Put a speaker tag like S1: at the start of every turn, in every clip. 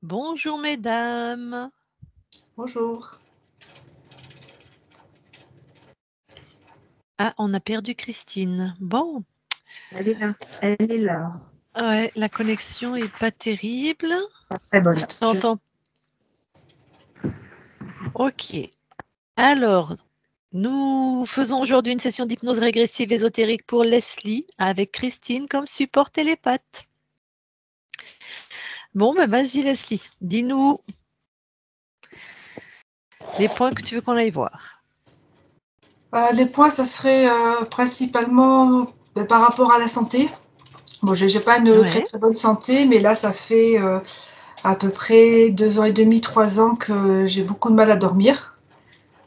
S1: Bonjour mesdames.
S2: Bonjour.
S1: Ah, on a perdu Christine. Bon,
S2: Elle est là. Elle est là.
S1: ouais, la connexion est pas terrible.
S2: Très bonne.
S1: Je t'entends. Ok. Alors, nous faisons aujourd'hui une session d'hypnose régressive ésotérique pour Leslie avec Christine comme support télépathe. Bon, ben vas-y Leslie, dis-nous les points que tu veux qu'on aille voir.
S2: Les points, ça serait principalement par rapport à la santé. Bon, j'ai pas une très
S1: Ouais,
S2: très bonne santé, mais là, ça fait à peu près 2 ans et demi, 3 ans que j'ai beaucoup de mal à dormir.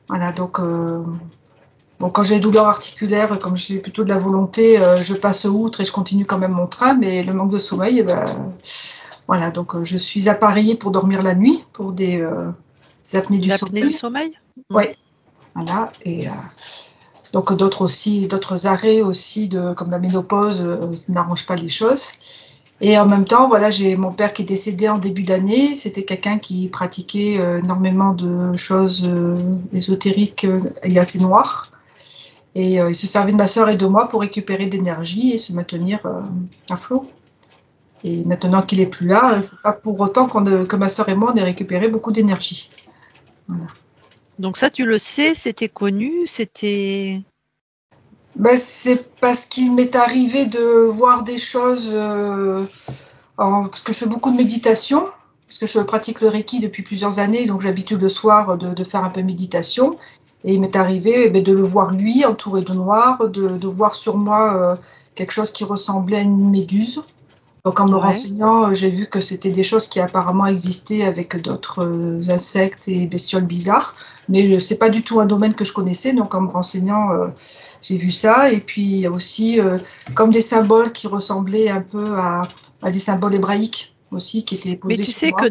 S2: Voilà, donc bon, quand j'ai des douleurs articulaires, comme j'ai plutôt de la volonté, je passe outre et je continue quand même mon train, mais le manque de sommeil, voilà, donc je suis appareillée pour dormir la nuit, pour des apnées du
S1: l'apnée du
S2: sommeil.
S1: sommeil.
S2: Ouais, voilà, et donc d'autres aussi, d'autres arrêts aussi, comme la ménopause, ça n'arrange pas les choses. Et en même temps, voilà, j'ai mon père qui est décédé en début d'année. C'était quelqu'un qui pratiquait énormément de choses ésotériques et assez noires. Et il se servait de ma sœur et de moi pour récupérer de l'énergie et se maintenir à flot. Et maintenant qu'il est plus là, c'est pas pour autant que ma sœur et moi on ait récupéré beaucoup d'énergie. Voilà.
S1: Donc ça, tu le sais, c'était connu, c'était...
S2: Ben, c'est parce qu'il m'est arrivé de voir des choses, parce que je fais beaucoup de méditation, parce que je pratique le Reiki depuis plusieurs années, donc j'ai l'habitude le soir de faire un peu de méditation. Et il m'est arrivé de le voir lui, entouré de noir, de voir sur moi quelque chose qui ressemblait à une méduse. Donc en me
S1: Ouais.
S2: renseignant, j'ai vu que c'était des choses qui apparemment existaient avec d'autres insectes et bestioles bizarres. Mais c'est pas du tout un domaine que je connaissais. Donc en me renseignant, j'ai vu ça. Et puis il y a aussi comme des symboles qui ressemblaient un peu à des symboles hébraïques aussi qui étaient
S1: Mais
S2: posés
S1: tu
S2: sur
S1: sais que
S2: moi.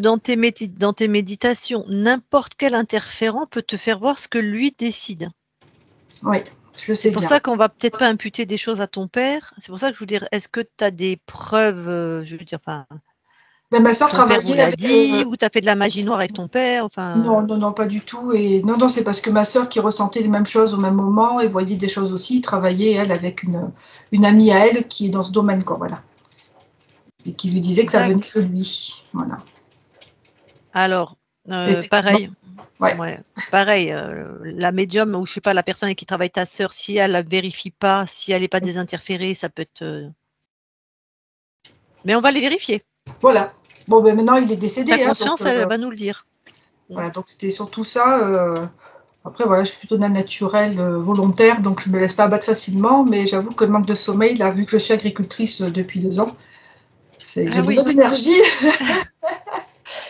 S1: dans tes méditations, n'importe quel interférent peut te faire voir ce que lui décide.
S2: Oui, je
S1: C'est
S2: sais
S1: pour
S2: bien.
S1: ça qu'on va peut-être pas imputer des choses à ton père. C'est pour ça que je veux dire, est-ce que tu as des preuves, je veux dire, enfin,
S2: Mais ma soeur
S1: ton père vous
S2: travaillait
S1: l'a
S2: avec.
S1: dit, ou tu as fait de la magie noire avec ton père, enfin,
S2: Non, non, non, pas du tout. Et non, non, c'est parce que ma sœur qui ressentait les mêmes choses au même moment et voyait des choses aussi, travaillait, elle, avec une amie à elle qui est dans ce domaine, quoi, voilà. Et qui lui disait que ça venait de
S1: d'accord.
S2: lui. Voilà.
S1: Alors,
S2: Effectivement.
S1: pareil,
S2: Ouais.
S1: ouais, pareil, la médium ou je sais pas, la personne avec qui travaille ta sœur, si elle ne vérifie pas, si elle n'est pas désinterférée, ça peut être. Mais on va les vérifier.
S2: Voilà. Bon, ben maintenant, il est
S1: Ta
S2: décédé, hein, donc
S1: conscience, elle va nous le dire.
S2: voilà. Donc c'était surtout ça. Après, voilà, je suis plutôt d'un naturel volontaire, donc je me laisse pas abattre facilement. Mais j'avoue que le manque de sommeil, là, vu que je suis agricultrice depuis 2 ans, j'ai
S1: Ah
S2: besoin
S1: oui,
S2: d'énergie.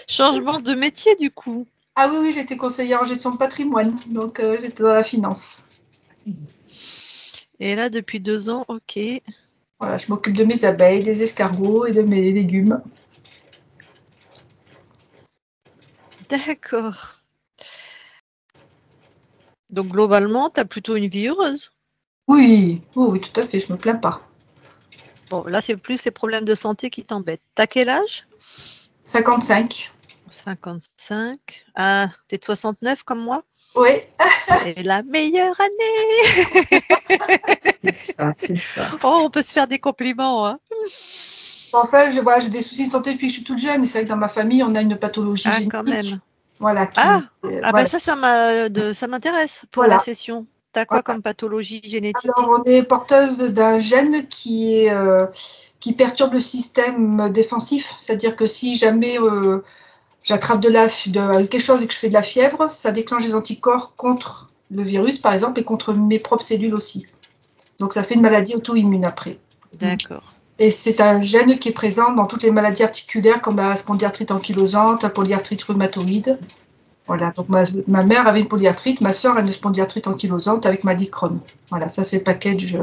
S1: changement de métier du coup.
S2: Ah oui, oui, j'étais conseillère en gestion de patrimoine, donc j'étais dans la finance.
S1: Et là, depuis 2 ans, ok.
S2: Voilà, je m'occupe de mes abeilles, des escargots et de mes légumes.
S1: D'accord. Donc globalement, tu as plutôt une vie heureuse.
S2: Oui, oui, oui, tout à fait, je me plains pas.
S1: Bon, là, c'est plus les problèmes de santé qui t'embêtent. T'as quel âge?
S2: 55.
S1: 55. Ah, t'es de 69 comme moi?
S2: Oui,
S1: C'est la meilleure année.
S2: c'est ça, c'est ça.
S1: Oh, on peut se faire des compliments, hein.
S2: Enfin, voilà, j'ai des soucis de santé depuis que je suis toute jeune. Et c'est vrai que dans ma famille, on a une pathologie
S1: Ah, quand
S2: génétique.
S1: même.
S2: Voilà,
S1: Ah, ah bah
S2: voilà,
S1: ça, ça m'intéresse pour la
S2: voilà,
S1: session. T'as quoi
S2: voilà.
S1: comme pathologie
S2: Alors,
S1: génétique?
S2: on est porteuse d'un gène qui perturbe le système défensif. C'est-à-dire que si jamais j'attrape quelque chose et que je fais de la fièvre, ça déclenche des anticorps contre le virus, par exemple, et contre mes propres cellules aussi. Donc, ça fait une maladie auto-immune après.
S1: D'accord.
S2: Et c'est un gène qui est présent dans toutes les maladies articulaires comme la spondyarthrite ankylosante, la polyarthrite rhumatoïde. Voilà, donc ma mère avait une polyarthrite, ma soeur a une spondyarthrite ankylosante avec maladie de Crohn. Voilà, ça c'est le package.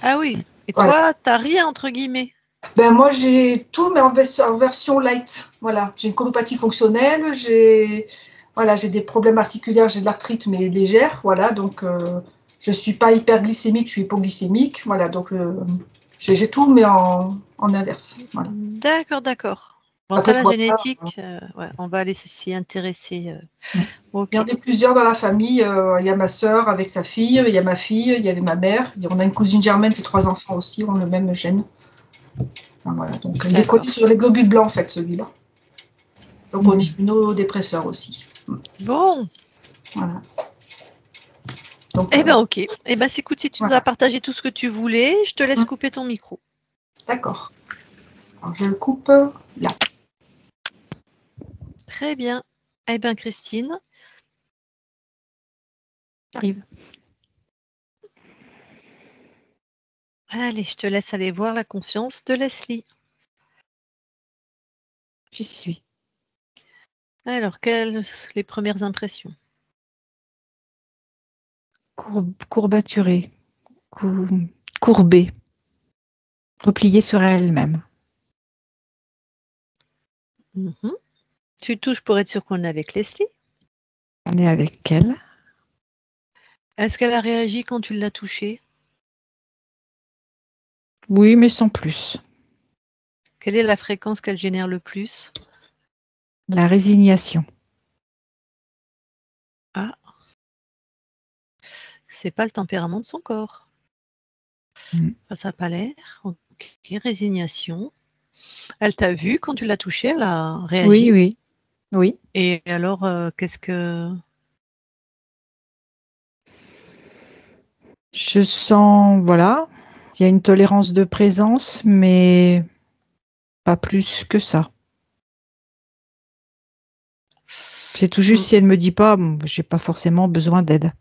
S1: Ah oui. Et
S2: Voilà.
S1: toi, t'as rien entre guillemets.
S2: Ben moi j'ai tout mais en version light. Voilà, j'ai une colopathie fonctionnelle, j'ai des problèmes articulaires, j'ai de l'arthrite mais légère. Voilà, donc je suis pas hyperglycémique, je suis hypoglycémique. Voilà, donc j'ai tout mais en inverse. Voilà.
S1: D'accord, d'accord. Bon,
S2: Après,
S1: ça,
S2: je
S1: la
S2: vois pas.
S1: génétique, ouais, on va aller s'y intéresser. Ok.
S2: Il y en a plusieurs dans la famille. Il y a ma sœur avec sa fille, il y a ma fille, il y avait ma mère. On a une cousine germaine, ses 3 enfants aussi ont le même gène. Enfin, voilà, donc il est collé
S1: D'accord.
S2: sur les globules blancs, en fait, celui-là. Donc on est
S3: Mhm.
S2: immunodépresseur aussi.
S1: Bon,
S2: Voilà. Donc,
S1: eh bien, ok. Eh bien, écoute, si tu nous as
S2: voilà.
S1: partagé tout ce que tu voulais, je te laisse
S2: Mm.
S1: couper ton micro.
S2: D'accord. Alors, je le coupe là.
S1: Très bien. Eh bien, Christine,
S3: Arrive.
S1: allez, je te laisse aller voir la conscience de Leslie.
S3: J'y suis.
S1: Alors, quelles sont les premières impressions?
S3: Courbaturée, courbée, repliée sur elle-même.
S1: Mhm. Tu touches pour être sûr qu'on est avec Leslie.
S3: On est avec elle.
S1: Est-ce qu'elle a réagi quand tu l'as touchée?
S3: Oui, mais sans plus.
S1: Quelle est la fréquence qu'elle génère le plus?
S3: La résignation.
S1: Ah, c'est pas le tempérament de son corps.
S3: Mm.
S1: Enfin, ça n'a pas l'air. Ok, résignation. Elle t'a vu quand tu l'as touchée, elle a réagi.
S3: Oui, oui, oui.
S1: Et alors, qu'est-ce que...
S3: Je sens, voilà, il y a une tolérance de présence, mais pas plus que ça. C'est tout juste si elle me dit pas, bon, j'ai pas forcément besoin d'aide.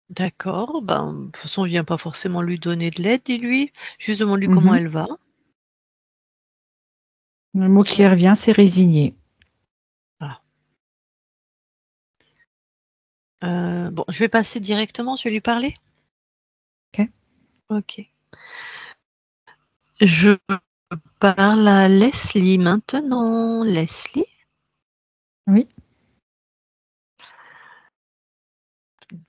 S1: D'accord, ben, de toute façon, on vient pas forcément lui donner de l'aide, dis-lui. Juste demande-lui comment
S3: Mhm.
S1: elle va.
S3: Le mot qui revient, c'est résigné.
S1: Ah. Bon, je vais passer directement, je vais lui parler.
S3: Ok.
S1: Ok. Je parle à Leslie maintenant. Leslie,
S3: Oui.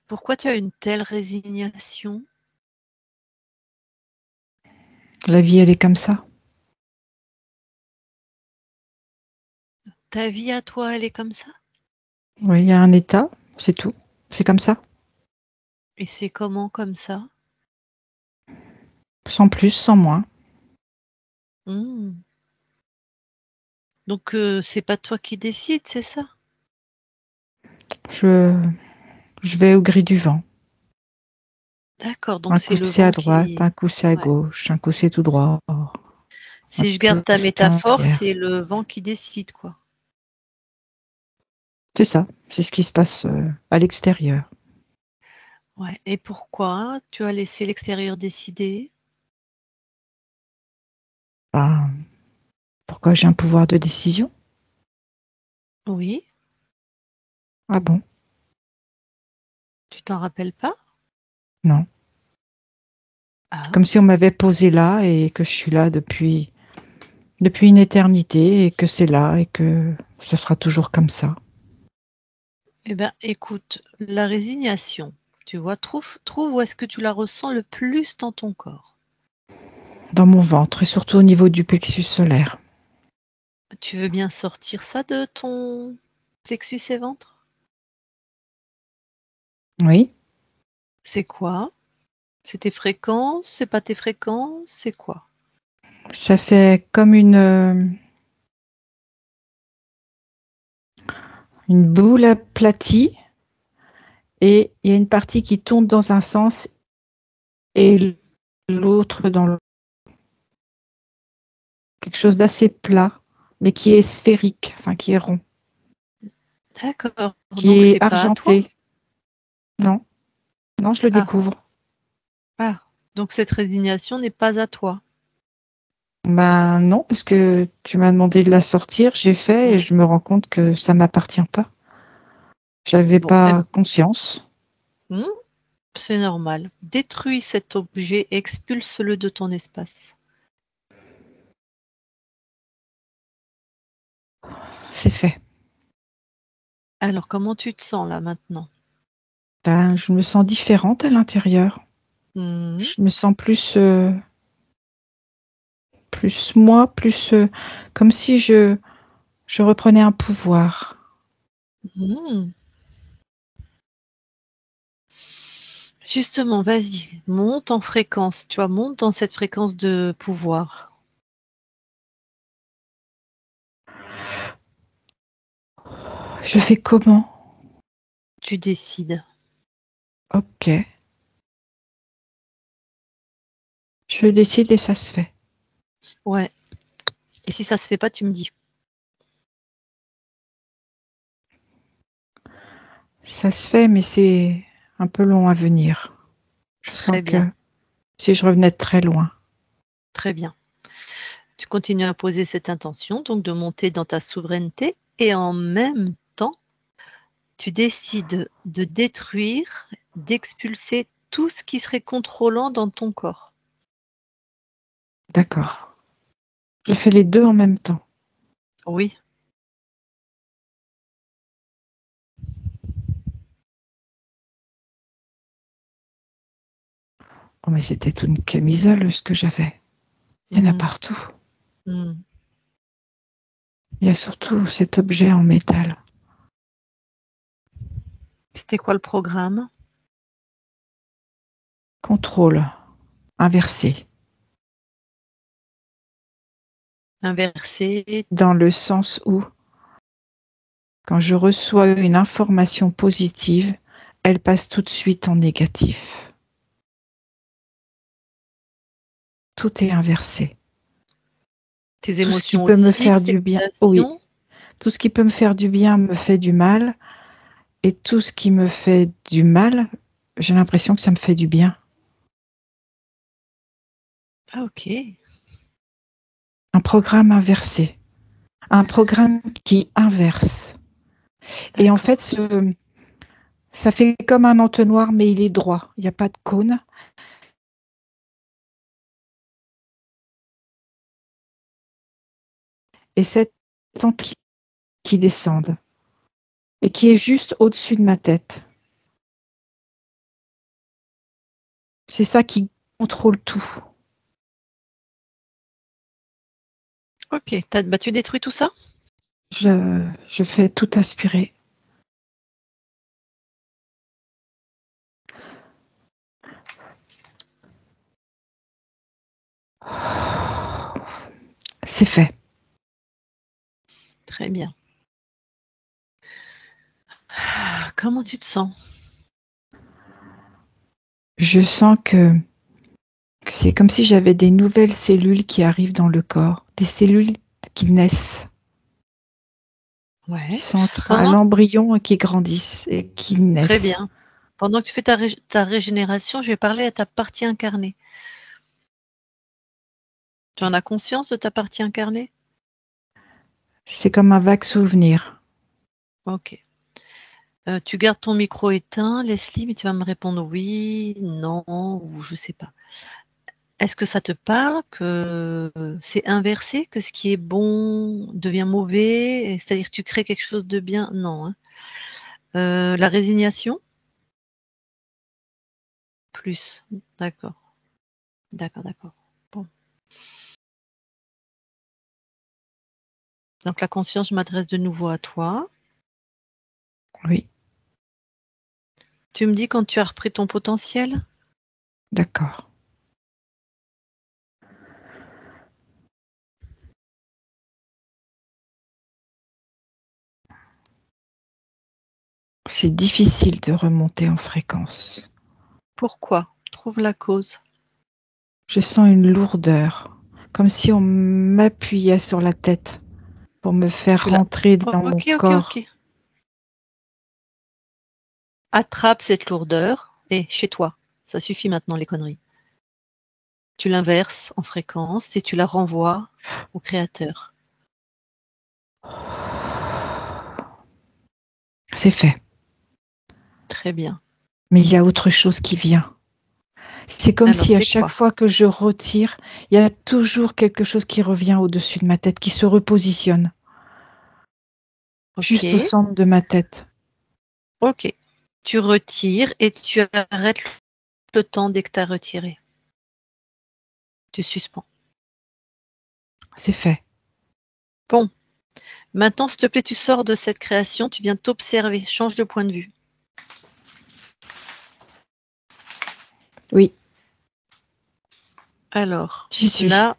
S1: pourquoi tu as une telle résignation?
S3: La vie, elle est comme ça.
S1: Ta vie à toi, elle est comme ça?
S3: Oui, il y a un état, c'est tout. C'est comme ça.
S1: Et c'est comment comme ça?
S3: Sans plus, sans moins.
S1: Hmm. Donc, c'est pas toi qui décides, c'est ça?
S3: Je, je vais au gré du vent.
S1: D'accord, donc
S3: Un
S1: c'est
S3: coup
S1: le
S3: c'est à
S1: vent
S3: droite,
S1: qui...
S3: un coup c'est à
S1: Ouais.
S3: gauche, un coup c'est tout droit. Un
S1: Si je garde
S3: coup
S1: ta
S3: c'est en
S1: métaphore,
S3: arrière.
S1: c'est le vent qui décide, quoi.
S3: C'est ça, c'est ce qui se passe à l'extérieur.
S1: Ouais. Et pourquoi tu as laissé l'extérieur décider?
S3: Ben, pourquoi j'ai un pouvoir de décision?
S1: Oui,
S3: Ah bon?
S1: tu t'en rappelles pas?
S3: Non.
S1: Ah,
S3: Comme si on m'avait posé là et que je suis là depuis une éternité et que c'est là et que ça sera toujours comme ça.
S1: eh bien, écoute, la résignation, tu vois, trouve où est-ce que tu la ressens le plus dans ton corps.
S3: Dans mon ventre et surtout au niveau du plexus solaire.
S1: Tu veux bien sortir ça de ton plexus et ventre?
S3: Oui,
S1: C'est quoi? C'est tes fréquences? C'est pas tes fréquences? C'est quoi?
S3: ça fait comme une boule aplatie et il y a une partie qui tourne dans un sens et l'autre dans l'autre. Quelque chose d'assez plat, mais qui est sphérique, enfin qui est rond,
S1: D'accord,
S3: qui
S1: donc
S3: est
S1: c'est pas à toi?
S3: argenté. Non, non, je le
S1: Ah,
S3: découvre.
S1: ah, donc cette résignation n'est pas à toi.
S3: Ben non, parce que tu m'as demandé de la sortir, j'ai fait et
S1: Hmm.
S3: je me rends compte que ça m'appartient pas. J'avais
S1: Bon,
S3: pas conscience.
S1: hmm, c'est normal. Détruis cet objet, expulse-le de ton espace.
S3: C'est fait.
S1: Alors, comment tu te sens là maintenant?
S3: Ben, je me sens différente à l'intérieur.
S1: Hmm,
S3: Je me sens plus plus moi, plus comme si je reprenais un pouvoir.
S1: Mmh. Justement, vas-y, monte en fréquence, tu vois? Monte dans cette fréquence de pouvoir.
S3: Je fais comment?
S1: Tu décides.
S3: Ok. Je décide et ça se fait.
S1: Ouais. Et si ça se fait pas, tu me dis.
S3: Ça se fait, mais c'est un peu long à venir. Je sens
S1: Très
S3: que
S1: bien,
S3: si je revenais de très loin.
S1: très bien. Tu continues à poser cette intention, donc de monter dans ta souveraineté et en même temps, tu décides de détruire, d'expulser tout ce qui serait contrôlant dans ton corps.
S3: D'accord. Je fais les deux en même temps.
S1: Oui.
S3: Oh, mais c'était une camisole ce que j'avais. Il y en a
S1: Mmh.
S3: partout.
S1: Mmh.
S3: Il y a surtout cet objet en métal.
S1: C'était quoi le programme?
S3: Contrôle inversé.
S1: Inversé.
S3: Dans le sens où, quand je reçois une information positive, elle passe tout de suite en négatif. Tout est inversé.
S1: Tes
S3: Tout ce qui
S1: émotions
S3: peut me
S1: aussi,
S3: faire
S1: tes
S3: du bien, oui,
S1: sensations?
S3: tout ce qui peut me faire du bien me fait du mal, et tout ce qui me fait du mal, j'ai l'impression que ça me fait du bien.
S1: Ah OK.
S3: Un programme inversé, un programme qui inverse. Et en fait,
S1: D'accord.
S3: ça fait comme un entonnoir, mais il est droit. Il n'y a pas de cône. Et cette entité qui descende et qui est juste au-dessus de ma tête. C'est ça qui contrôle tout.
S1: OK. Tu détruis tout ça?
S3: Je fais tout aspirer. C'est fait.
S1: Très bien. Ah, comment tu te sens?
S3: Je sens que c'est comme si j'avais des nouvelles cellules qui arrivent dans le corps, des cellules qui naissent, qui
S1: Ouais.
S3: sont à
S1: Pendant
S3: l'embryon et qui grandissent et qui
S1: Très
S3: naissent.
S1: bien. Pendant que tu fais ta régénération, je vais parler à ta partie incarnée. Tu en as conscience de ta partie incarnée?
S3: C'est comme un vague souvenir.
S1: OK. Tu gardes ton micro éteint, Leslie, mais tu vas me répondre oui, non ou je sais pas. Est-ce que ça te parle que c'est inversé, que ce qui est bon devient mauvais? C'est-à-dire que tu crées quelque chose de bien? Non, hein. La résignation? Plus. D'accord. D'accord, d'accord. Bon. Donc la conscience, je m'adresse de nouveau à toi.
S3: Oui,
S1: Tu me dis quand tu as repris ton potentiel?
S3: d'accord. C'est difficile de remonter en fréquence.
S1: Pourquoi? Trouve la cause.
S3: Je sens une lourdeur, comme si on m'appuyait sur la tête pour me faire
S1: Tu l'as
S3: rentrer dans mon
S1: OK, OK,
S3: corps.
S1: OK. Attrape cette lourdeur et chez toi. Ça suffit maintenant les conneries. Tu l'inverses en fréquence et tu la renvoies au créateur.
S3: C'est fait.
S1: Très bien.
S3: Mais il y a autre chose qui vient. C'est comme
S1: Alors
S3: si à
S1: c'est
S3: chaque
S1: quoi?
S3: fois que je retire, il y a toujours quelque chose qui revient au-dessus de ma tête, qui se repositionne, juste au
S1: OK,
S3: centre de ma tête.
S1: OK. Tu retires et tu arrêtes le temps dès que tu as retiré. Tu suspends.
S3: C'est fait.
S1: Bon, maintenant, s'il te plaît, tu sors de cette création, tu viens t'observer, change de point de vue.
S3: Oui,
S1: Alors,
S3: j'y suis.
S1: là,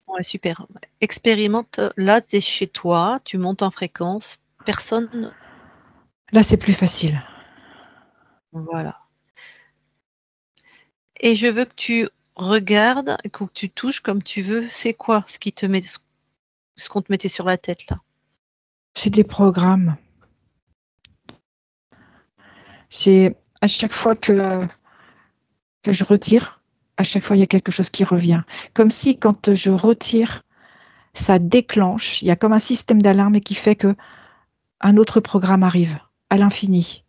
S1: ouais, super. Expérimente, là, tu es chez toi, tu montes en fréquence, personne,
S3: Là, c'est plus facile.
S1: voilà. Et je veux que tu regardes, que tu touches comme tu veux. C'est quoi ce qui te met, ce qu'on te mettait sur la tête là?
S3: C'est des programmes. C'est à chaque fois que je retire, à chaque fois, il y a quelque chose qui revient. Comme si quand je retire, ça déclenche. Il y a comme un système d'alarme qui fait que un autre programme arrive à l'infini.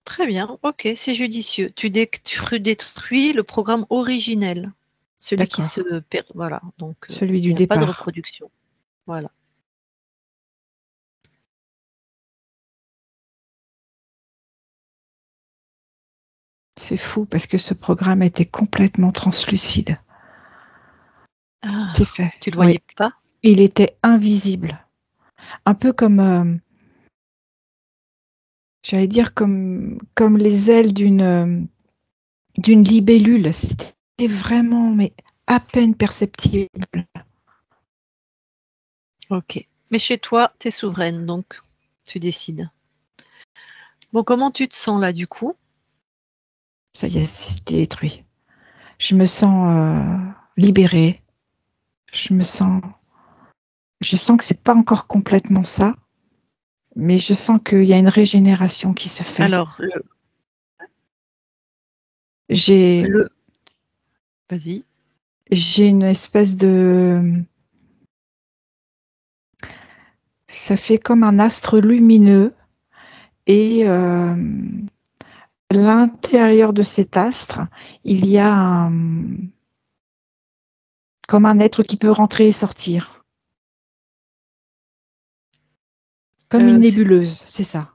S1: Très bien, ok, c'est judicieux. Tu détruis le programme originel, celui qui
S3: D'accord.
S1: se perd. Voilà, donc
S3: Celui
S1: il
S3: du
S1: n'y a pas de
S3: départ.
S1: reproduction. Voilà.
S3: C'est fou parce que ce programme était complètement translucide.
S1: Ah,
S3: C'est fait.
S1: tu le
S3: Oui.
S1: voyais pas?
S3: Il était invisible. Un peu comme, j'allais dire, comme les ailes d'une libellule. C'était vraiment, mais à peine perceptible.
S1: Ok. Mais chez toi, tu es souveraine, donc tu décides. Bon, comment tu te sens là du coup?
S3: Ça y est, c'est détruit. Je me sens libérée. Je sens que c'est pas encore complètement ça, mais je sens qu'il y a une régénération qui se fait.
S1: Alors,
S3: J'ai
S1: vas-y.
S3: une espèce de, ça fait comme un astre lumineux et à l'intérieur de cet astre, il y a comme un être qui peut rentrer et sortir, comme une
S1: C'est-
S3: nébuleuse, c'est ça.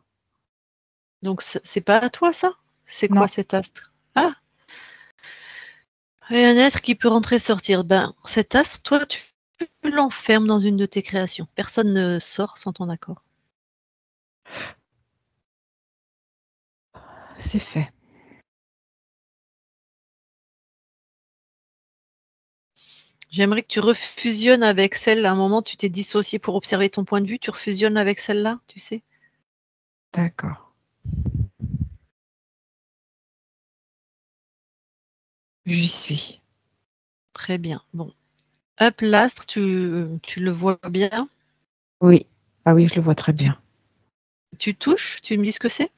S1: donc, c'est pas à toi ça? C'est quoi
S3: Non,
S1: cet astre? Ah, et un être qui peut rentrer et sortir. Ben, cet astre, toi, tu l'enfermes dans une de tes créations. Personne ne sort sans ton accord.
S3: c'est fait.
S1: J'aimerais que tu refusionnes avec celle, à un moment, tu t'es dissocié pour observer ton point de vue, tu refusionnes avec celle-là, tu sais?
S3: D'accord. J'y suis.
S1: Très bien. Bon. Hop, l'astre, tu le vois bien?
S3: Oui. Ah oui, je le vois très
S1: Tu,
S3: bien.
S1: tu touches? Tu me dis ce que c'est?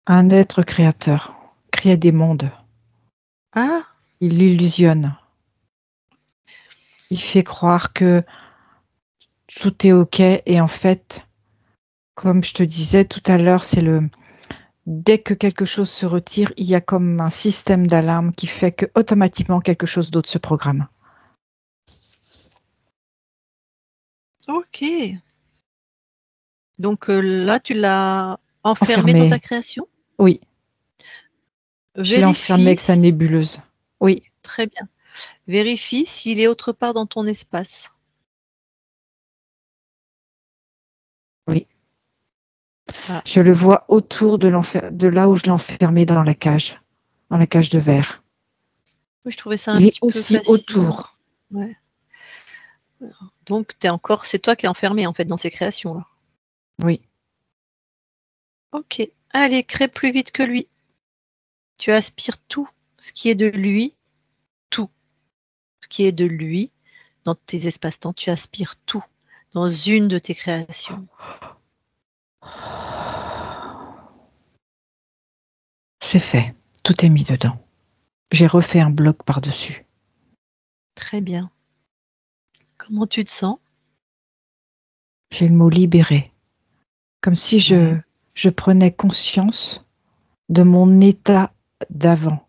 S3: Un être créateur, crée des mondes.
S1: Ah,
S3: Il l'illusionne. Il fait croire que tout est OK et en fait, comme je te disais tout à l'heure, dès que quelque chose se retire, il y a comme un système d'alarme qui fait que automatiquement quelque chose d'autre se programme.
S1: ok. Donc là, tu l'as enfermé dans ta
S3: Enfermé.
S1: création?
S3: Oui, je l'ai enfermé
S1: Vérifie,
S3: avec sa nébuleuse. Oui,
S1: très bien. Vérifie s'il est autre part dans ton espace.
S3: oui.
S1: Ah,
S3: Je le vois autour de là où je l'ai enfermé dans la cage de verre.
S1: oui, je trouvais ça un
S3: Il est
S1: petit peu
S3: aussi
S1: facile.
S3: autour.
S1: Ouais. Donc, c'est toi qui es enfermé en fait dans ces créations-là.
S3: Oui,
S1: Ok. Allez, crée plus vite que lui. Tu aspires tout ce qui est de lui, tout ce qui est de lui dans tes espaces-temps. Tu aspires tout dans une de tes créations.
S3: c'est fait. Tout est mis dedans. J'ai refait un bloc par-dessus.
S1: Très bien. Comment tu te sens?
S3: J'ai le mot libéré. Comme si
S1: Ouais.
S3: je prenais conscience de mon état d'avant.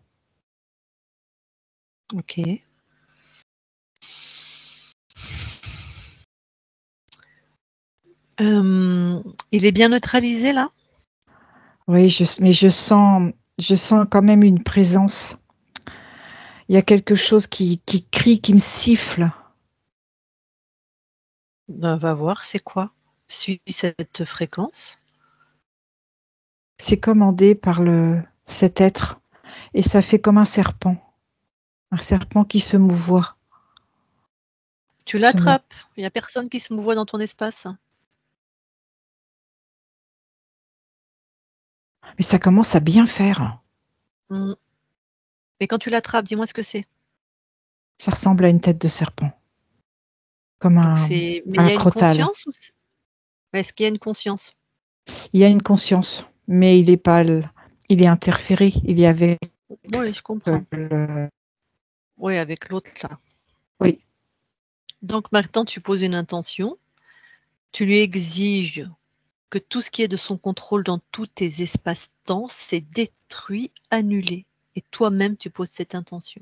S1: Ok. Il est bien neutralisé là?
S3: Oui, mais je sens quand même une présence. Il y a quelque chose qui crie, qui me siffle.
S1: Ben, va voir, c'est quoi? Suis cette fréquence.
S3: C'est commandé par cet être et ça fait comme un serpent qui se mouvoie.
S1: Tu
S3: Se mou-
S1: l'attrapes. Il n'y a personne qui se mouvoie dans ton espace.
S3: Mais ça commence à bien faire.
S1: Mm. Mais quand tu l'attrapes, dis-moi ce que c'est.
S3: Ça ressemble à une tête de serpent, comme
S1: Donc
S3: un
S1: c'est. Mais il y a une
S3: crotale.
S1: conscience ou est-ce qu'il y a une conscience?
S3: Il y a une conscience, mais il est pas, il est interféré. Il y avait
S1: Oui, je comprends.
S3: le...
S1: Oui, avec l'autre là.
S3: Oui,
S1: Donc maintenant, tu poses une intention. Tu lui exiges que tout ce qui est de son contrôle dans tous tes espaces-temps, c'est détruit, annulé. Et toi-même, tu poses cette intention.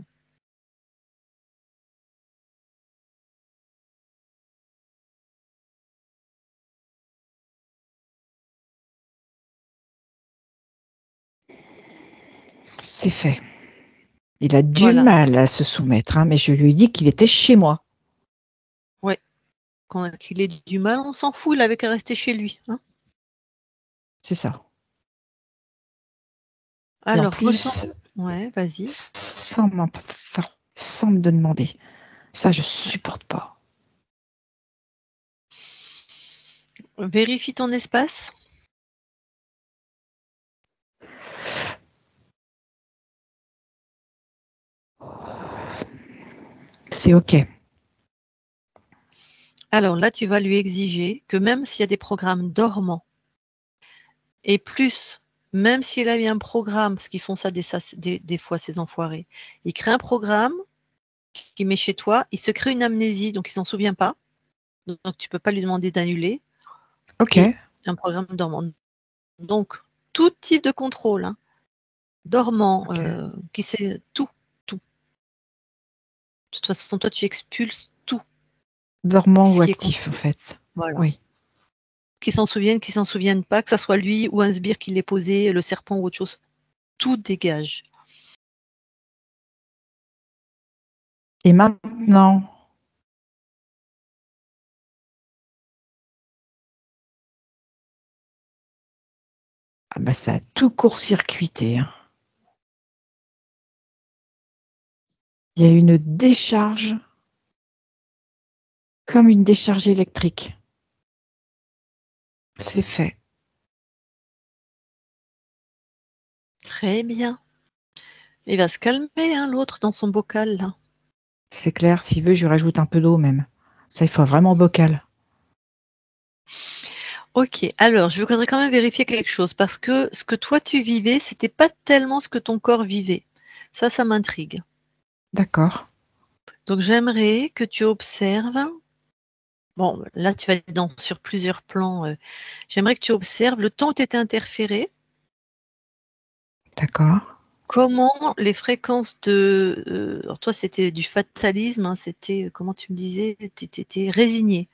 S3: c'est fait. Il a du
S1: Voilà.
S3: mal à se soumettre, hein, mais je lui ai dit qu'il était chez moi.
S1: Ouais. Qu'il ait du mal, on s'en fout, il avait qu'à rester chez lui. Hein.
S3: C'est ça. Et en
S1: Alors, ressens.
S3: plus,
S1: Ouais, vas-y.
S3: sans me demander. Ça, je supporte pas.
S1: Vérifie ton espace.
S3: C'est OK.
S1: Alors là, tu vas lui exiger que même s'il y a des programmes dormants, et plus, même s'il a eu un programme, parce qu'ils font ça des fois, ces enfoirés, il crée un programme qu'il met chez toi, il se crée une amnésie, donc il s'en souvient pas, donc tu peux pas lui demander d'annuler,
S3: OK.
S1: et un programme dormant. Donc, tout type de contrôle, hein, dormant,
S3: OK.
S1: qui sait tout, tout. De toute façon, toi, tu expulses tout
S3: Dormant
S1: ce
S3: ou
S1: qui est
S3: actif, en
S1: contrôle.
S3: fait.
S1: Voilà.
S3: Oui.
S1: Qui s'en souviennent pas, que ça soit lui ou un sbire qui l'ait posé, le serpent ou autre chose. Tout dégage.
S3: Et maintenant, ah bah, ça a tout court-circuité, hein. Il y a une décharge, comme une décharge électrique. C'est fait.
S1: Très bien. Il va se calmer, hein, l'autre, dans son bocal, là.
S3: C'est clair, s'il veut, je lui rajoute un peu d'eau même. Ça, il faut vraiment bocal.
S1: Ok, alors je voudrais quand même vérifier quelque chose parce que ce que toi tu vivais, c'était pas tellement ce que ton corps vivait. Ça m'intrigue.
S3: D'accord.
S1: Donc j'aimerais que tu observes. Bon, là tu vas être sur plusieurs plans. J'aimerais que tu observes le temps où tu étais interféré,
S3: D'accord.
S1: comment les fréquences de. Alors toi c'était du fatalisme, hein, c'était, comment tu me disais, tu étais résigné.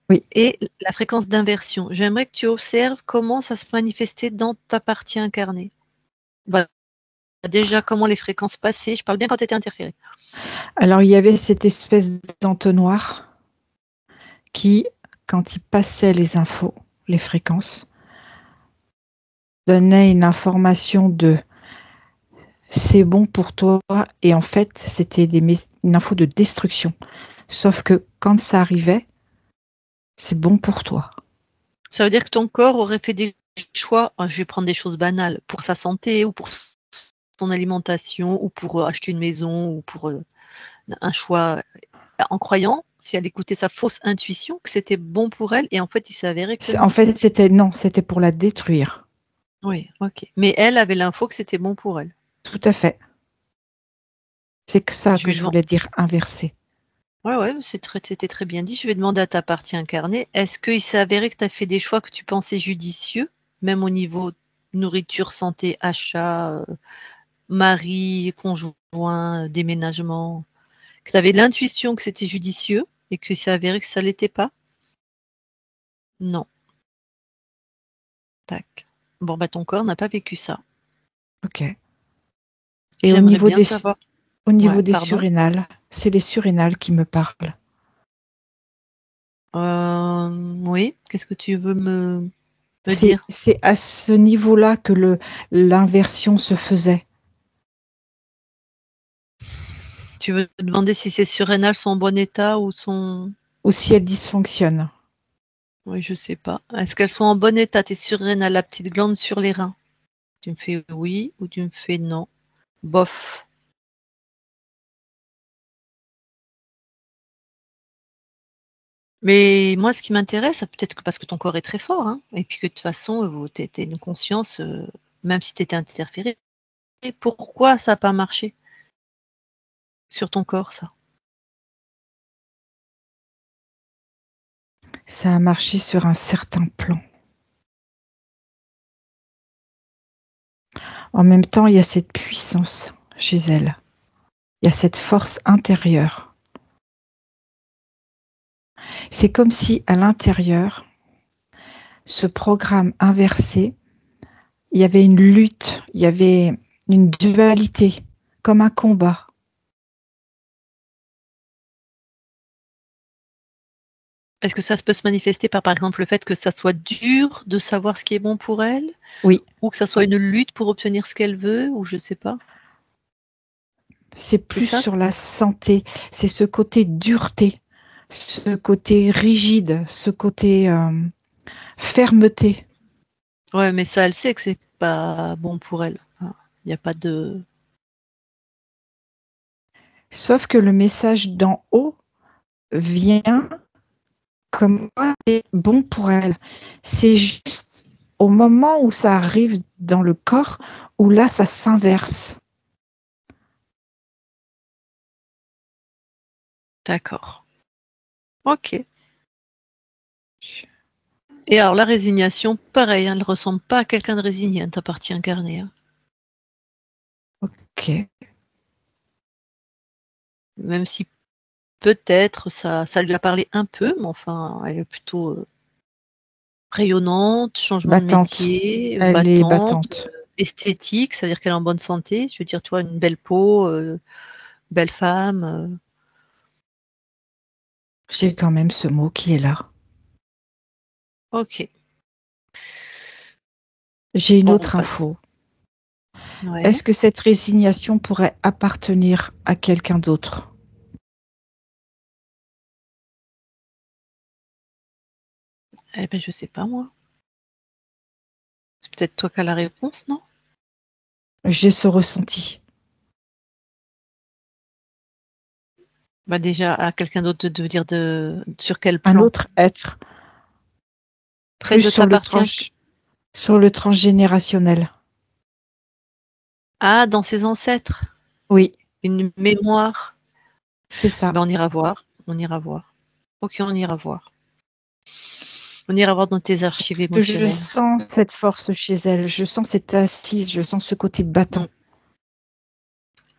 S3: Oui.
S1: Et la fréquence d'inversion. J'aimerais que tu observes comment ça se manifestait dans ta partie incarnée. Bah, déjà, comment les fréquences passaient. Je parle bien quand tu étais interféré.
S3: Alors, il y avait cette espèce d'entonnoir qui, quand il passait les infos, les fréquences, donnait une information de c'est bon pour toi et en fait, c'était une info de destruction. Sauf que quand ça arrivait, c'est bon pour toi.
S1: Ça veut dire que ton corps aurait fait des choix, je vais prendre des choses banales, pour sa santé ou pour son alimentation ou pour acheter une maison ou pour un choix, en croyant, si elle écoutait sa fausse intuition, que c'était bon pour elle et en fait, il s'est avéré que
S3: En
S1: non.
S3: fait, c'était pour la détruire.
S1: Oui, ok. Mais elle avait l'info que c'était bon pour elle.
S3: Tout à fait. C'est que ça
S1: Je
S3: que
S1: vais
S3: je
S1: demander.
S3: voulais dire inversé.
S1: Ouais, c'était très bien dit. Je vais demander à ta partie incarnée, est-ce qu'il s'est avéré que tu as fait des choix que tu pensais judicieux, même au niveau nourriture, santé, achat, mari, conjoint, déménagement, que tu avais l'intuition que c'était judicieux et que s'est avéré que ça l'était pas? Non. Tac. Bon, bah ton corps n'a pas vécu ça.
S3: OK. Et
S1: J'aimerais bien savoir.
S3: au
S1: Ouais,
S3: niveau des
S1: pardon.
S3: surrénales, c'est les surrénales qui me parlent.
S1: Oui, qu'est-ce que tu veux me
S3: C'est
S1: dire?
S3: c'est à ce niveau-là que l'inversion se faisait.
S1: Tu veux me demander si ces surrénales sont en bon état ou sont...
S3: Ou si elle dysfonctionne.
S1: Oui, je sais pas. Est-ce qu'elles sont en bon état, tes surrénales, la petite glande sur les reins? Tu me fais oui ou tu me fais non? Bof. Mais moi, ce qui m'intéresse, peut-être que parce que ton corps est très fort, hein, et puis que de toute façon, tu as une conscience, même si tu étais interféré, pourquoi ça n'a pas marché sur ton corps, ça?
S3: Ça a marché sur un certain plan. En même temps, il y a cette puissance chez elle. Il y a cette force intérieure. C'est comme si à l'intérieur, ce programme inversé, il y avait une lutte, il y avait une dualité, comme un combat.
S1: Est-ce que ça peut se manifester par exemple, le fait que ça soit dur de savoir ce qui est bon pour elle?
S3: Oui.
S1: Ou que ça soit une lutte pour obtenir ce qu'elle veut? Ou je sais pas.
S3: C'est
S1: C'est
S3: plus
S1: ça?
S3: sur la santé, c'est ce côté dureté, ce côté rigide, ce côté fermeté.
S1: Ouais, mais ça, elle sait que c'est pas bon pour elle. Enfin, il y a pas de...
S3: Sauf que le message d'en haut vient comme quoi c'est bon pour elle. C'est juste au moment où ça arrive dans le corps où là, ça s'inverse.
S1: D'accord. OK. Et alors la résignation, pareil, hein, elle ressemble pas à quelqu'un de résigné, hein, ta partie incarnée, hein.
S3: Ok.
S1: Même si peut-être ça lui a parlé un peu, mais enfin, elle est plutôt, rayonnante, changement de
S3: Battante.
S1: métier,
S3: Elle est
S1: battante,
S3: battante.
S1: esthétique, ça veut dire qu'elle est en bonne santé. Je veux dire, toi, une belle peau, belle femme,
S3: J'ai quand même ce mot qui est là.
S1: OK.
S3: J'ai une
S1: Bon,
S3: autre
S1: bah,
S3: info.
S1: ouais.
S3: Est-ce que cette résignation pourrait appartenir à quelqu'un d'autre?
S1: Eh ben, je sais pas moi. C'est peut-être toi qui as la réponse, non?
S3: J'ai ce ressenti.
S1: Bah, déjà à quelqu'un d'autre de dire sur quel
S3: Un
S1: plan?
S3: autre être,
S1: Près
S3: plus
S1: de ta partie inc
S3: sur le transgénérationnel.
S1: ah, dans ses ancêtres?
S3: Oui,
S1: Une mémoire?
S3: c'est ça.
S1: Ben, on ira voir, on ira voir. OK, on ira voir. On ira voir dans tes archives
S3: Que je
S1: émotionnelles.
S3: sens cette force chez elle, je sens cette assise, je sens ce côté battant.
S1: Mmh.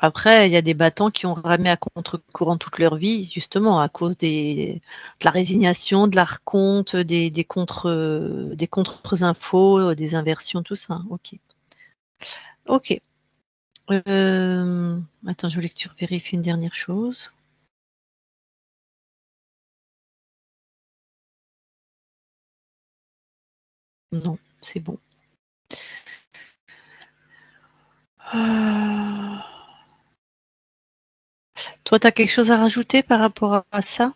S1: Après, il y a des battants qui ont ramé à contre-courant toute leur vie, justement à cause de la résignation, de la reconte, des contre-infos, des inversions, tout ça. OK. OK. Attends, je voulais que tu vérifies une dernière chose. Non, c'est bon. Ah. Toi, tu as quelque chose à rajouter par rapport à ça?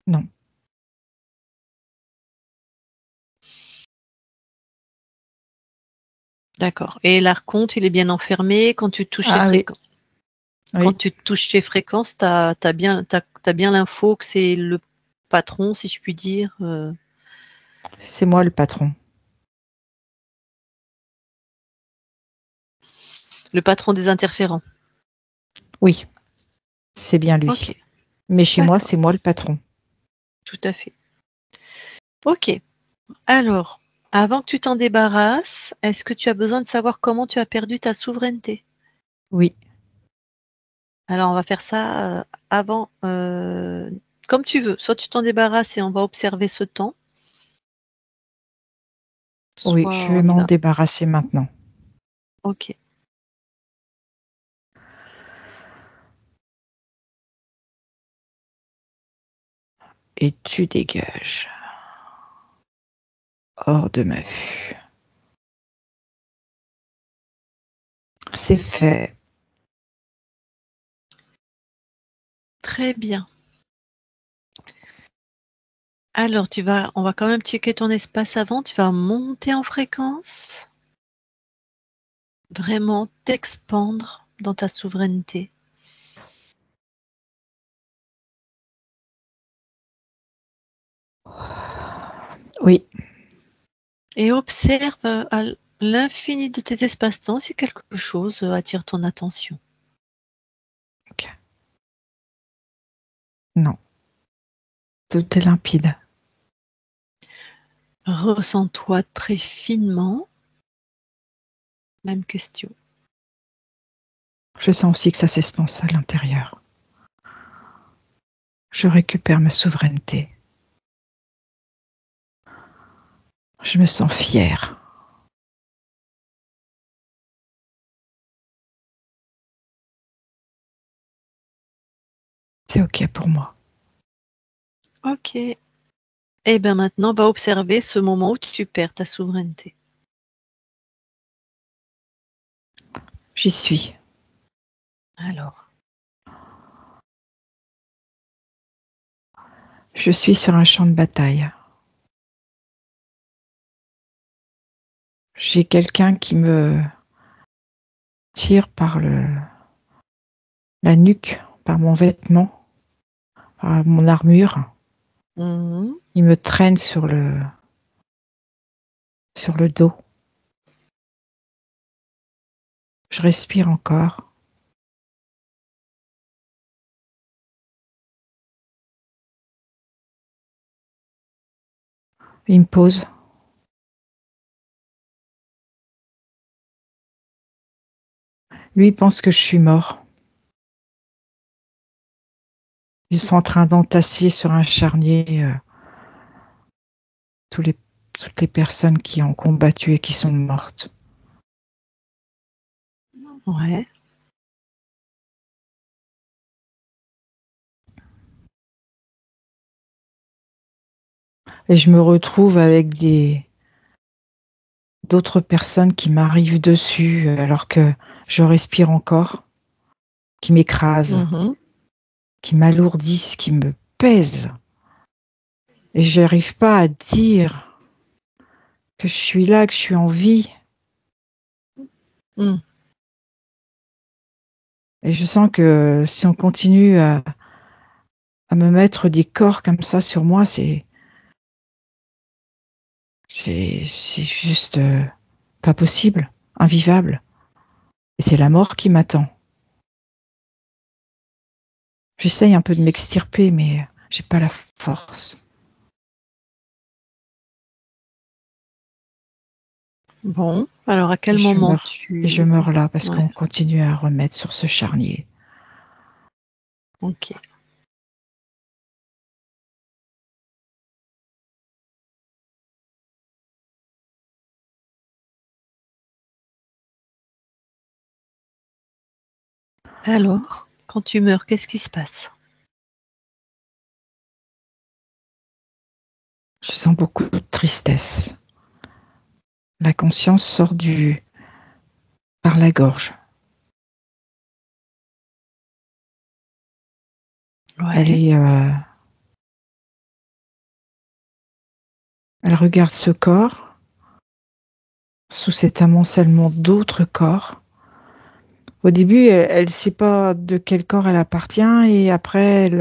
S3: Non.
S1: D'accord. Et l'archonte, il est bien enfermé quand tu touches les
S3: Ah oui,
S1: fréquences. Quand
S3: oui,
S1: tu touches les fréquences, tu as bien l'info que c'est le patron, si je puis dire.
S3: c'est moi le patron.
S1: Le patron des interférents.
S3: Oui, c'est bien lui.
S1: OK,
S3: Mais chez moi,
S1: d'accord,
S3: c'est moi le patron.
S1: tout à fait. OK. Alors, avant que tu t'en débarrasses, est-ce que tu as besoin de savoir comment tu as perdu ta souveraineté?
S3: Oui,
S1: Alors, on va faire ça, avant, comme tu veux. Soit tu t'en débarrasses et on va observer ce temps,
S3: oui,
S1: soit
S3: je vais
S1: on y
S3: m'en
S1: va.
S3: débarrasser maintenant.
S1: OK.
S3: et tu dégages. Hors de ma vue. C'est fait.
S1: Très bien. Alors, on va quand même checker ton espace avant. Tu vas monter en fréquence. Vraiment t'expandre dans ta souveraineté.
S3: Oui.
S1: Et observe à l'infini de tes espaces-temps si quelque chose attire ton attention.
S3: Ok. Non. Tout est limpide.
S1: Ressens-toi très finement. Même question.
S3: Je sens aussi que ça s'espace à l'intérieur. Je récupère ma souveraineté. Je me sens fière. C'est ok pour moi.
S1: Ok. Et bien maintenant, va observer ce moment où tu perds ta souveraineté.
S3: J'y suis.
S1: Alors,
S3: Je suis sur un champ de bataille. J'ai quelqu'un qui me tire par la nuque, par mon vêtement, par mon armure. Il me traîne sur le dos. Je respire encore. Il me pose. Lui pense que je suis mort. Ils sont en train d'entasser sur un charnier toutes les personnes qui ont combattu et qui sont mortes.
S1: ouais.
S3: Et je me retrouve avec d'autres personnes qui m'arrivent dessus alors que je respire encore, qui m'écrasent, qui m'alourdissent, qui me pèsent. Et je n'arrive pas à dire que je suis là, que je suis en vie. Et je sens que si on continue à me mettre des corps comme ça sur moi, c'est juste pas possible, invivable. Et c'est la mort qui m'attend. J'essaye un peu de m'extirper, mais j'ai pas la force.
S1: Bon, alors à quel
S3: Et je
S1: moment
S3: meurs. Et je meurs là parce qu'on continue à remettre sur ce charnier.
S1: Ok. Alors, quand tu meurs, qu'est-ce qui se passe?
S3: Je sens beaucoup de tristesse. La conscience sort par la gorge.
S1: Ouais.
S3: Elle regarde ce corps sous cet amoncellement d'autres corps. Au début, elle ne sait pas de quel corps elle appartient et après,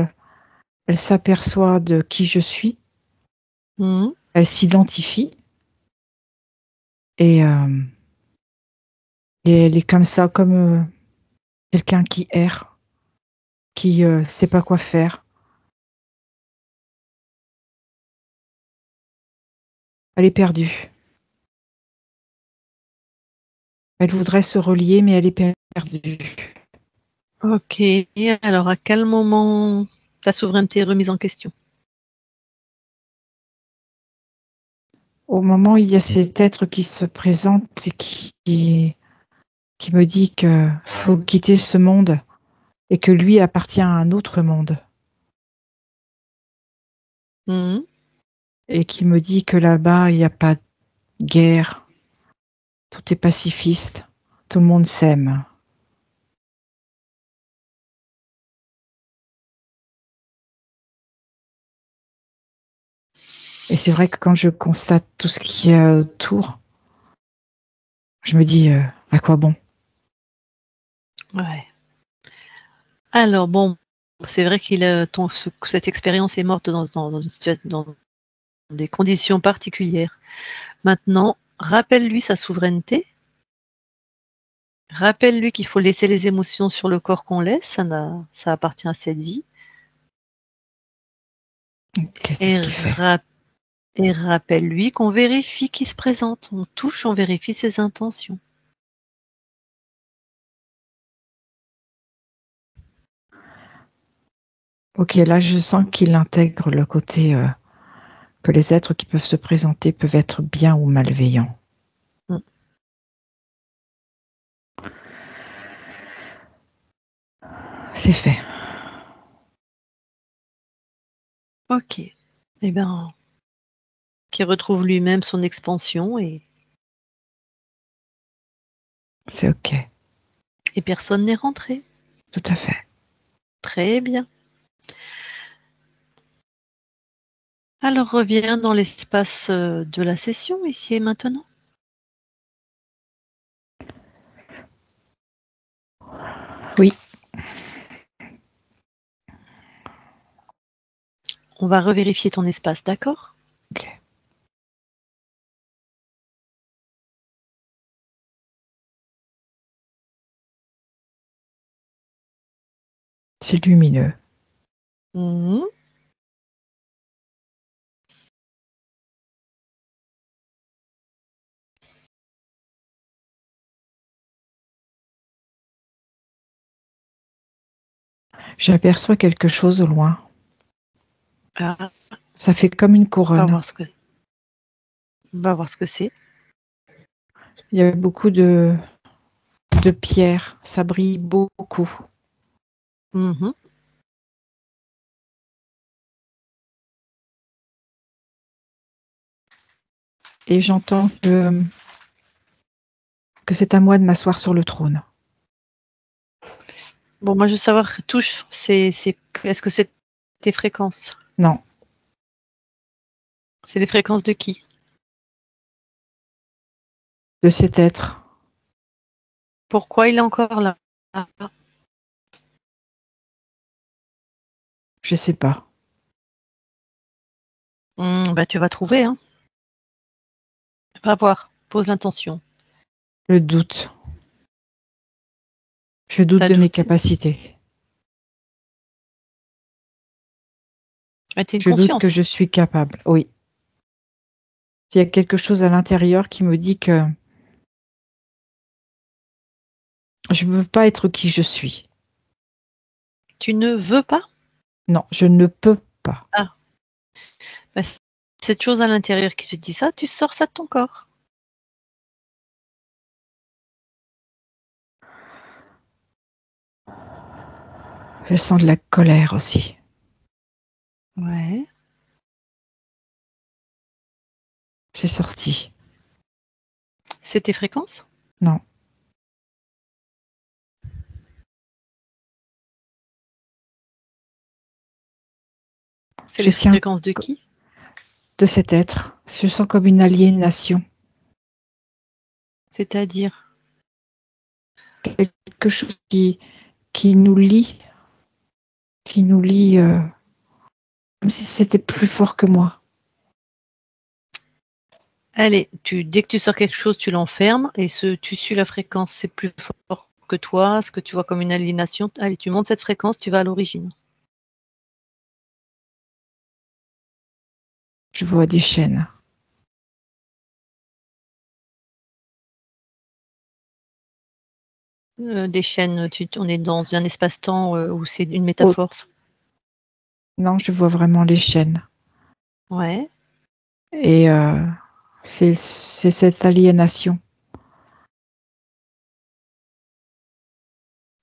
S3: elle s'aperçoit de qui je suis. Elle s'identifie et elle est comme ça, comme quelqu'un qui erre, qui sait pas quoi faire. Elle est perdue. Elle voudrait se relier, mais elle est perdue.
S1: Ok. Alors, à quel moment ta souveraineté est remise en question?
S3: Au moment où il y a cet être qui se présente et qui me dit qu'il faut quitter ce monde et que lui appartient à un autre monde.
S1: Mhm.
S3: et qui me dit que là-bas, il n'y a pas de guerre, tout est pacifiste, tout le monde s'aime. Et c'est vrai que quand je constate tout ce qu'il y a autour, je me dis, à quoi bon?
S1: Ouais. Alors bon, c'est vrai cette expérience est morte dans une situation, dans des conditions particulières. Maintenant, rappelle-lui sa souveraineté. Rappelle-lui qu'il faut laisser les émotions sur le corps qu'on laisse, ça appartient à cette vie.
S3: Okay, c'est
S1: Et,
S3: ce qu'il fait.
S1: et rappelle-lui qu'on vérifie qui se présente. On touche, on vérifie ses intentions.
S3: Ok, là je sens qu'il intègre le côté que les êtres qui peuvent se présenter peuvent être bien ou malveillants.
S1: Mm.
S3: C'est fait.
S1: Ok. Eh bien, qu'il retrouve lui-même son expansion et
S3: C'est ok.
S1: personne n'est rentré.
S3: Tout à fait.
S1: Très bien. Alors reviens dans l'espace de la session, ici et maintenant.
S3: Oui.
S1: On va revérifier ton espace, d'accord?
S3: Ok. C'est lumineux.
S1: Mhm.
S3: J'aperçois quelque chose au loin.
S1: Ah,
S3: Ça fait comme une
S1: va
S3: couronne.
S1: voir ce que c'est.
S3: Il y a beaucoup de pierres. Ça brille beaucoup.
S1: Mhm.
S3: Et j'entends que c'est à moi de m'asseoir sur le trône.
S1: Bon, moi je veux savoir, touche, est-ce que c'est tes fréquences?
S3: Non,
S1: C'est les fréquences de qui?
S3: de cet être.
S1: Pourquoi il est encore là?
S3: Je sais pas.
S1: Bah, tu vas trouver, hein. Va voir, pose l'intention.
S3: Le doute. Je doute
S1: T'as
S3: de mes
S1: douté.
S3: capacités.
S1: Mais t'as une
S3: Je doute que
S1: conscience.
S3: je suis capable. Oui. Il y a quelque chose à l'intérieur qui me dit que je ne peux pas être qui je suis.
S1: Tu ne veux pas?
S3: Non, je ne peux pas.
S1: Ah, bah, cette chose à l'intérieur qui te dit ça, tu sors ça de ton corps.
S3: Je sens de la colère aussi.
S1: Ouais.
S3: C'est sorti.
S1: C'est tes fréquences?
S3: Non.
S1: C'est
S3: Je
S1: les
S3: tiens
S1: fréquences de qui?
S3: de cet être. Je sens comme une aliénation.
S1: C'est-à-dire?
S3: Quelque chose qui nous lie, comme si c'était plus fort que moi.
S1: Allez, dès que tu sors quelque chose, tu l'enfermes et tu suis la fréquence, c'est plus fort que toi, ce que tu vois comme une aliénation. Allez, tu montes cette fréquence, tu vas à l'origine.
S3: Je vois des chaînes.
S1: Des chaînes, on est dans un espace-temps où c'est une métaphore.
S3: Hautes. Non, je vois vraiment les chaînes.
S1: Ouais.
S3: Et c'est cette aliénation.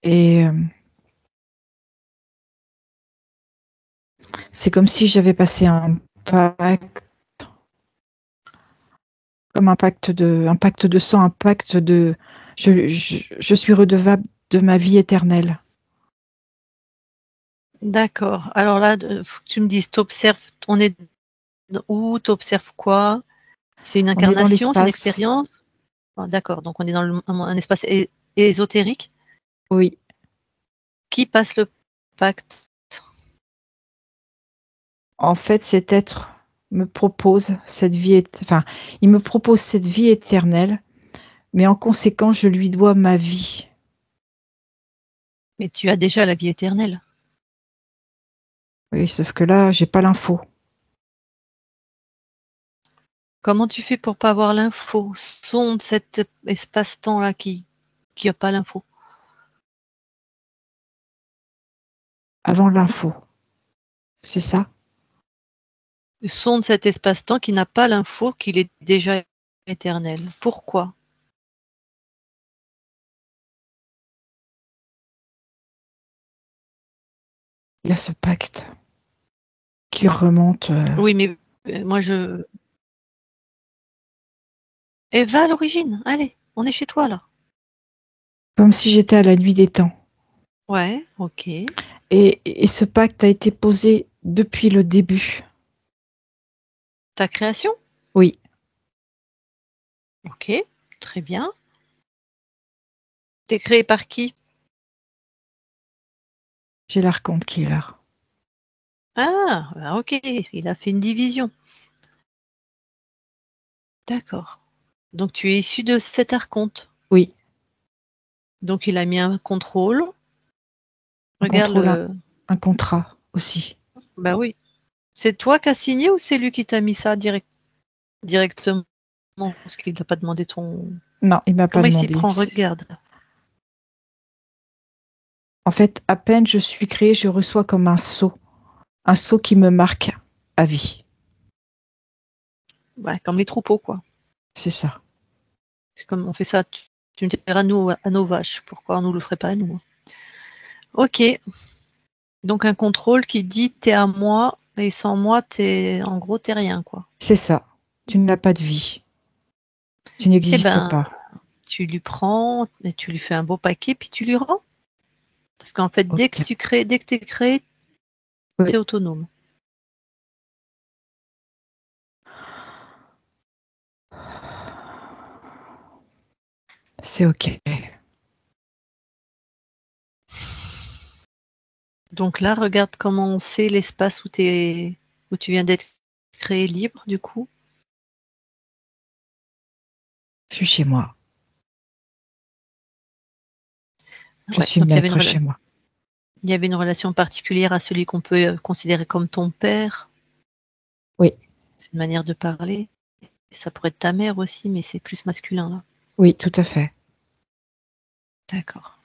S3: Et c'est comme si j'avais passé un pacte, comme un pacte de sang, un pacte de, je suis redevable de ma vie éternelle.
S1: D'accord. Alors là, faut que tu me dises, t'observes, on est où, t'observes quoi? C'est une
S3: On est dans
S1: incarnation, c'est une
S3: l'espace.
S1: expérience? Ah, d'accord, donc on est dans un espace ésotérique.
S3: Oui.
S1: Qui passe le pacte?
S3: En fait, cet être me propose cette vie, enfin, il me propose cette vie éternelle, mais en conséquence, je lui dois ma vie.
S1: Mais tu as déjà la vie éternelle.
S3: Oui, sauf que là, j'ai pas l'info.
S1: Comment tu fais pour pas avoir l'info? Sonde cet espace-temps-là qui a pas l'info.
S3: Avant l'info. C'est ça?
S1: Sonde cet espace-temps qui n'a pas l'info qu'il est déjà éternel. Pourquoi?
S3: Il y a ce pacte qui remonte.
S1: Oui, mais moi je. Et va à l'origine. Allez, on est chez toi là.
S3: Comme si j'étais à la nuit des temps.
S1: Ouais, ok.
S3: Et ce pacte a été posé depuis le début.
S1: Ta création?
S3: Oui,
S1: Ok, très bien. T'es créé par qui?
S3: j'ai l'archonte qui est là.
S1: Ah, bah, ok, il a fait une division. D'accord. Donc tu es issu de cet archonte.
S3: Oui,
S1: Donc il a mis un contrôle.
S3: un
S1: Regarde
S3: contrôle,
S1: le.
S3: un contrat aussi.
S1: Bah oui. C'est toi qui as signé ou c'est lui qui t'a mis ça directement? Parce qu'il t'a pas demandé ton.
S3: Non, il m'a pas
S1: Comment il s'y
S3: demandé.
S1: prend? Regarde.
S3: En fait, à peine je suis créée, je reçois comme un sceau qui me marque à vie.
S1: Ouais, comme les troupeaux, quoi.
S3: C'est ça.
S1: Comme on fait ça, tu me diras nous à nos vaches. Pourquoi on nous le ferait pas à nous? Ok. Donc un contrôle qui dit t'es à moi et sans moi en gros t'es rien, quoi.
S3: C'est ça. Tu n'as pas de vie. Tu
S1: Eh
S3: n'existes
S1: ben,
S3: pas.
S1: tu lui prends et tu lui fais un beau paquet puis tu lui rends. Parce qu'en fait, dès que
S3: Ok.
S1: tu crées, dès que t'es créé,
S3: Oui,
S1: t'es autonome.
S3: c'est ok.
S1: Donc là, regarde comment c'est l'espace où tu viens d'être créé libre, du coup.
S3: Je suis chez moi. Je
S1: Ouais,
S3: suis
S1: donc
S3: maître chez moi.
S1: il y avait une relation particulière à celui qu'on peut considérer comme ton père.
S3: Oui,
S1: C'est une manière de parler. Ça pourrait être ta mère aussi, mais c'est plus masculin là.
S3: oui, tout à fait.
S1: D'accord.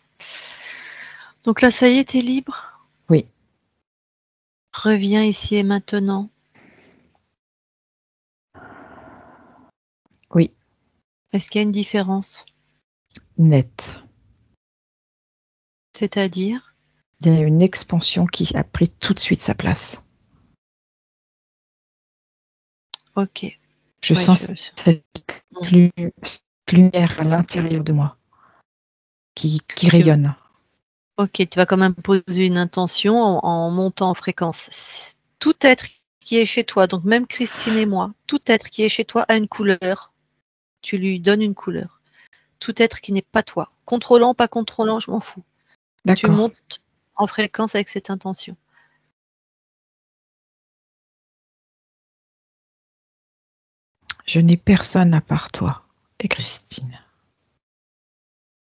S1: Donc là, ça y est, t'es libre.
S3: Oui,
S1: Reviens ici et maintenant.
S3: oui,
S1: Est-ce qu'il y a une différence?
S3: net.
S1: C'est-à-dire?
S3: Il y a une expansion qui a pris tout de suite sa place.
S1: Ok.
S3: Je
S1: Ouais,
S3: sens cette
S1: Bon,
S3: lumière à l'intérieur de moi qui
S1: tu,
S3: rayonne.
S1: ok, tu vas quand même poser une intention en montant en fréquence. Tout être qui est chez toi, donc même Christine et moi, tout être qui est chez toi a une couleur. Tu lui donnes une couleur. Tout être qui n'est pas toi. Contrôlant, pas contrôlant, je m'en fous. Tu
S3: D'accord.
S1: montes en fréquence avec cette intention.
S3: Je n'ai personne à part toi et Christine.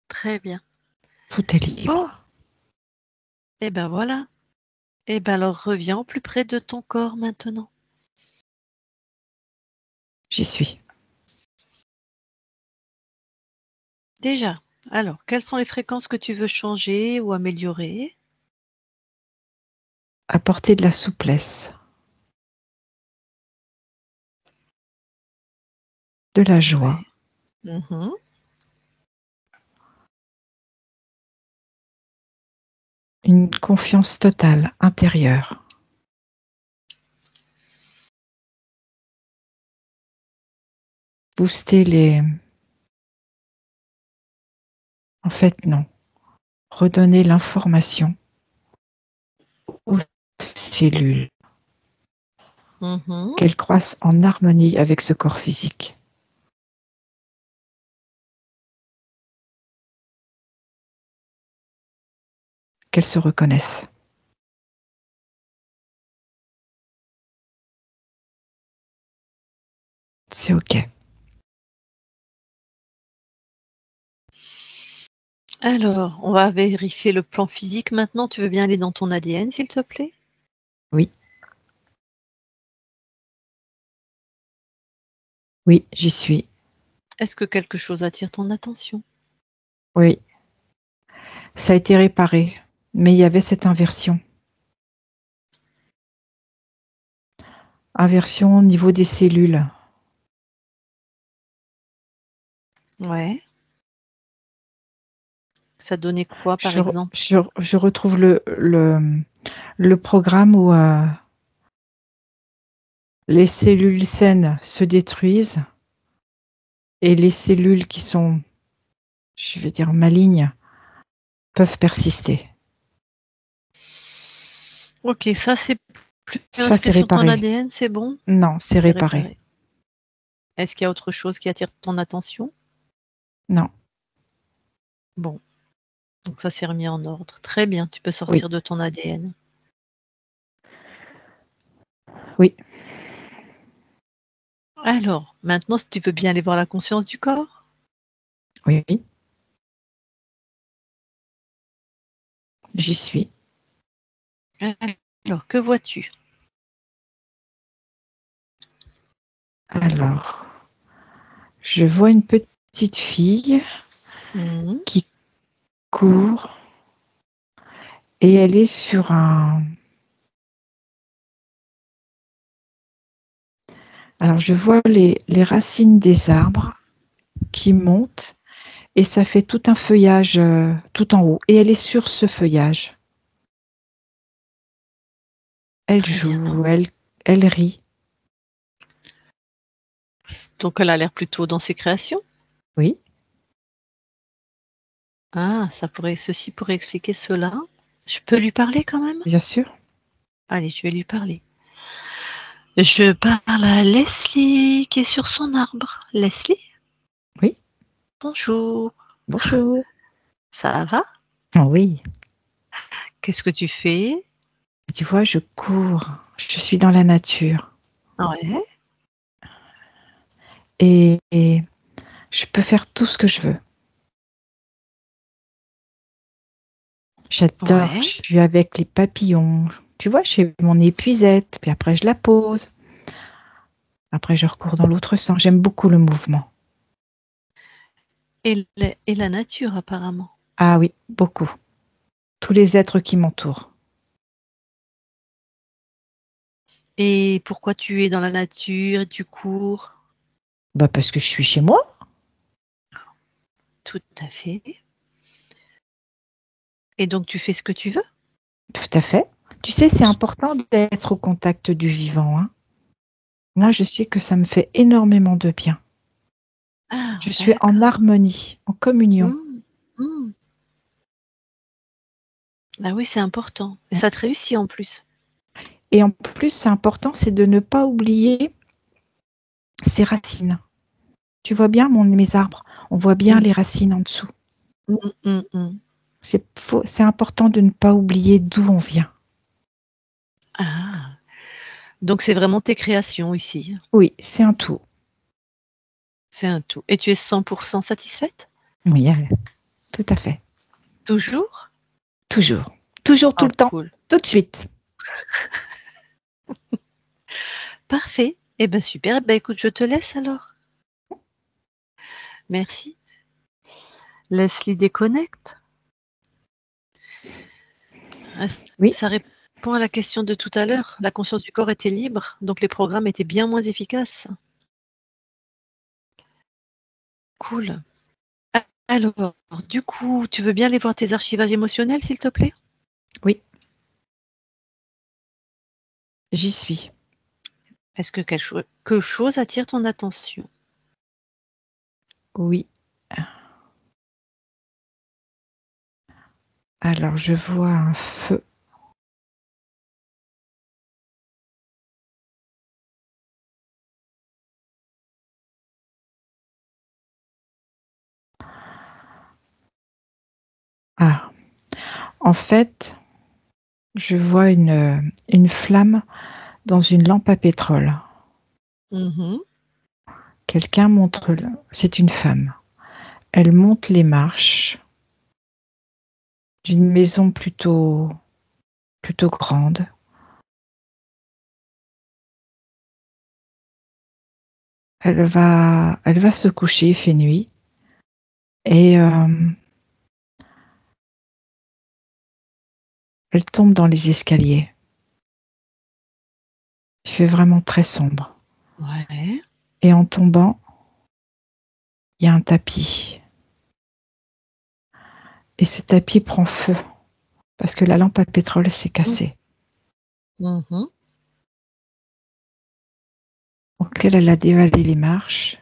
S1: Très bien.
S3: Tout est
S1: Bon,
S3: libre.
S1: et ben voilà. Et ben alors reviens au plus près de ton corps maintenant.
S3: J'y suis.
S1: Déjà, alors, quelles sont les fréquences que tu veux changer ou améliorer?
S3: Apporter de la souplesse, de la joie,
S1: Ouais. Mhm.
S3: une confiance totale intérieure. booster les... En fait, non. Redonner l'information aux cellules,
S1: Mhm.
S3: qu'elles croissent en harmonie avec ce corps physique. Qu'elles se reconnaissent. C'est OK.
S1: Alors, on va vérifier le plan physique maintenant. Tu veux bien aller dans ton ADN, s'il te plaît?
S3: Oui. Oui, j'y suis.
S1: Est-ce que quelque chose attire ton attention?
S3: Oui. Ça a été réparé, mais il y avait cette inversion. Inversion au niveau des cellules.
S1: Ouais. Ça donnait quoi, par exemple?
S3: Je retrouve le programme où les cellules saines se détruisent et les cellules qui sont, je vais dire, malignes, peuvent persister.
S1: Ok, ça c'est plus
S3: Ça, c'est
S1: inscrit sur ton
S3: réparé.
S1: ADN, c'est bon?
S3: Non, c'est
S1: C'est
S3: réparé.
S1: Est-ce qu'il y a autre chose qui attire ton attention?
S3: Non.
S1: Bon, donc ça s'est remis en ordre. Très bien, tu peux
S3: Oui.
S1: sortir de ton ADN.
S3: Oui.
S1: Alors, maintenant, si tu veux bien aller voir la conscience du corps.
S3: Oui. J'y suis.
S1: Alors, que vois-tu?
S3: Alors, je vois une petite fille
S1: Mhm.
S3: qui court et elle est sur un... Alors, je vois les racines des arbres qui montent et ça fait tout un feuillage tout en haut. Et elle est sur ce feuillage. Elle
S1: Très bien.
S3: joue, elle rit.
S1: Donc, elle a l'air plutôt dans ses créations.
S3: Oui,
S1: Ah, ceci pourrait expliquer cela. Je peux lui parler quand même?
S3: bien sûr.
S1: Allez, je vais lui parler. Je parle à Leslie qui est sur son arbre. Leslie,
S3: Oui,
S1: bonjour.
S3: bonjour.
S1: Ça va?
S3: Oh oui,
S1: Qu'est-ce que tu fais?
S3: tu vois, je cours. Je suis dans la nature.
S1: Ouais.
S3: Et je peux faire tout ce que je veux. J'adore.
S1: Ouais.
S3: Je suis avec les papillons. Tu vois, j'ai mon épuisette, puis après je la pose. Après, je recours dans l'autre sens. J'aime beaucoup le mouvement.
S1: Et la nature, apparemment.
S3: Ah oui, beaucoup. Tous les êtres qui m'entourent.
S1: Et pourquoi tu es dans la nature et tu cours?
S3: Bah parce que je suis chez moi.
S1: Tout à fait. Et donc tu fais ce que tu veux?
S3: Tout à fait. Tu sais, c'est important d'être au contact du vivant, hein. Moi, je sais que ça me fait énormément de bien.
S1: Ah,
S3: Je suis en
S1: d'accord.
S3: harmonie, en communion.
S1: Mmh, mmh. Ah oui, c'est important. Et ça te réussit en plus.
S3: Et en plus, c'est important, c'est de ne pas oublier ses racines. Tu vois bien mes arbres, on voit bien
S1: Mmh.
S3: les racines en dessous.
S1: Mmh, mmh, mmh.
S3: C'est important de ne pas oublier d'où on vient.
S1: Ah, donc c'est vraiment tes créations ici.
S3: Oui, c'est un tout.
S1: C'est un tout. Et tu es 100% satisfaite?
S3: Oui, tout à fait.
S1: Toujours?
S3: Toujours. Toujours, tout
S1: Oh
S3: le temps.
S1: cool.
S3: Tout de suite.
S1: Parfait. Eh ben super. Eh ben écoute, je te laisse alors. Merci. Leslie déconnecte. Ah,
S3: Oui,
S1: ça répond à la question de tout à l'heure. La conscience du corps était libre, donc les programmes étaient bien moins efficaces. Cool. Alors, du coup, tu veux bien aller voir tes archivages émotionnels, s'il te plaît?
S3: oui, j'y suis.
S1: Est-ce que quelque chose attire ton attention?
S3: Oui. Alors, je vois un feu. Ah, en fait, je vois une flamme dans une lampe à pétrole.
S1: Mhm.
S3: Quelqu'un montre, c'est une femme. Elle monte les marches d'une maison plutôt grande. Elle va se coucher, il fait nuit. Et elle tombe dans les escaliers. Il fait vraiment très sombre.
S1: Ouais.
S3: Et en tombant, il y a un tapis. Et ce tapis prend feu parce que la lampe à pétrole s'est cassée.
S1: Mhm.
S3: Donc elle a dévalé les marches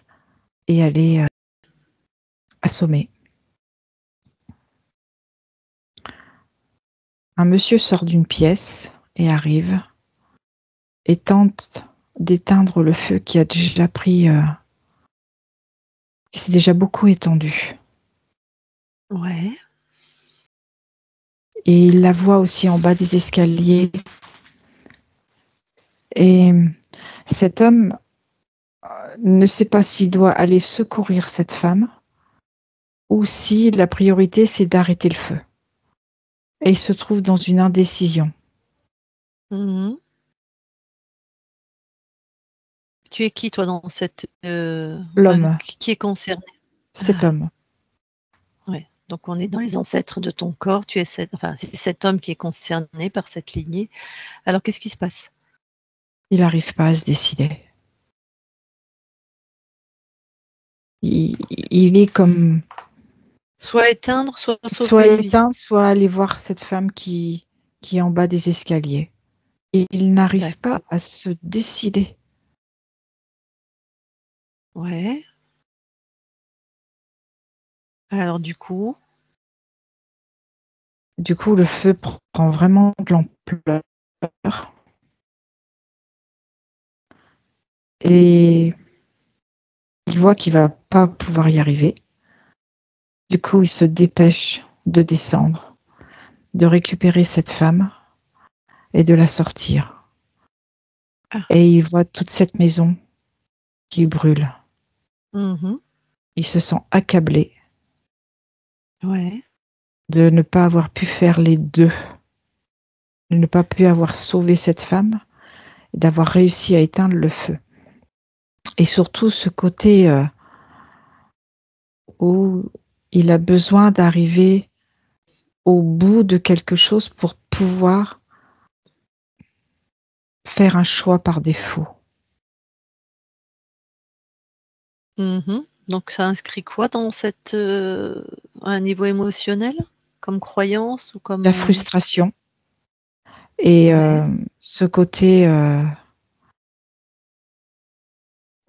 S3: et elle est assommée. Un monsieur sort d'une pièce et arrive et tente d'éteindre le feu qui a déjà pris, qui s'est déjà beaucoup étendu.
S1: Ouais.
S3: Et il la voit aussi en bas des escaliers. Et cet homme ne sait pas s'il doit aller secourir cette femme ou si la priorité c'est d'arrêter le feu. Et il se trouve dans une indécision.
S1: Mhm. Tu es qui, toi, dans cette...
S3: L'homme,
S1: qui est concerné?
S3: cet homme,
S1: Ouais. Donc, on est dans les ancêtres de ton corps. Tu es c'est cet homme qui est concerné par cette lignée. Alors, qu'est-ce qui se passe?
S3: il n'arrive pas à se décider. Il est comme
S1: Soit éteindre, soit
S3: soit
S1: sauver une vie.
S3: éteint, soit aller voir cette femme qui est en bas des escaliers. Et il n'arrive pas
S1: D'accord.
S3: à se décider.
S1: Ouais. Alors, du coup,
S3: Du coup, le feu prend vraiment de l'ampleur. Et il voit qu'il va pas pouvoir y arriver. Du coup, il se dépêche de descendre, de récupérer cette femme et de la sortir.
S1: ah.
S3: Et il voit toute cette maison qui brûle.
S1: Mhm.
S3: Il se sent accablé
S1: Ouais.
S3: de ne pas avoir pu faire les deux, de ne pas pu avoir sauvé cette femme et d'avoir réussi à éteindre le feu. Et surtout ce côté où il a besoin d'arriver au bout de quelque chose pour pouvoir faire un choix par défaut.
S1: Mhm. Donc, ça inscrit quoi dans un niveau émotionnel, comme croyance ou
S3: La
S1: comme...
S3: frustration et
S1: Ouais.
S3: ce côté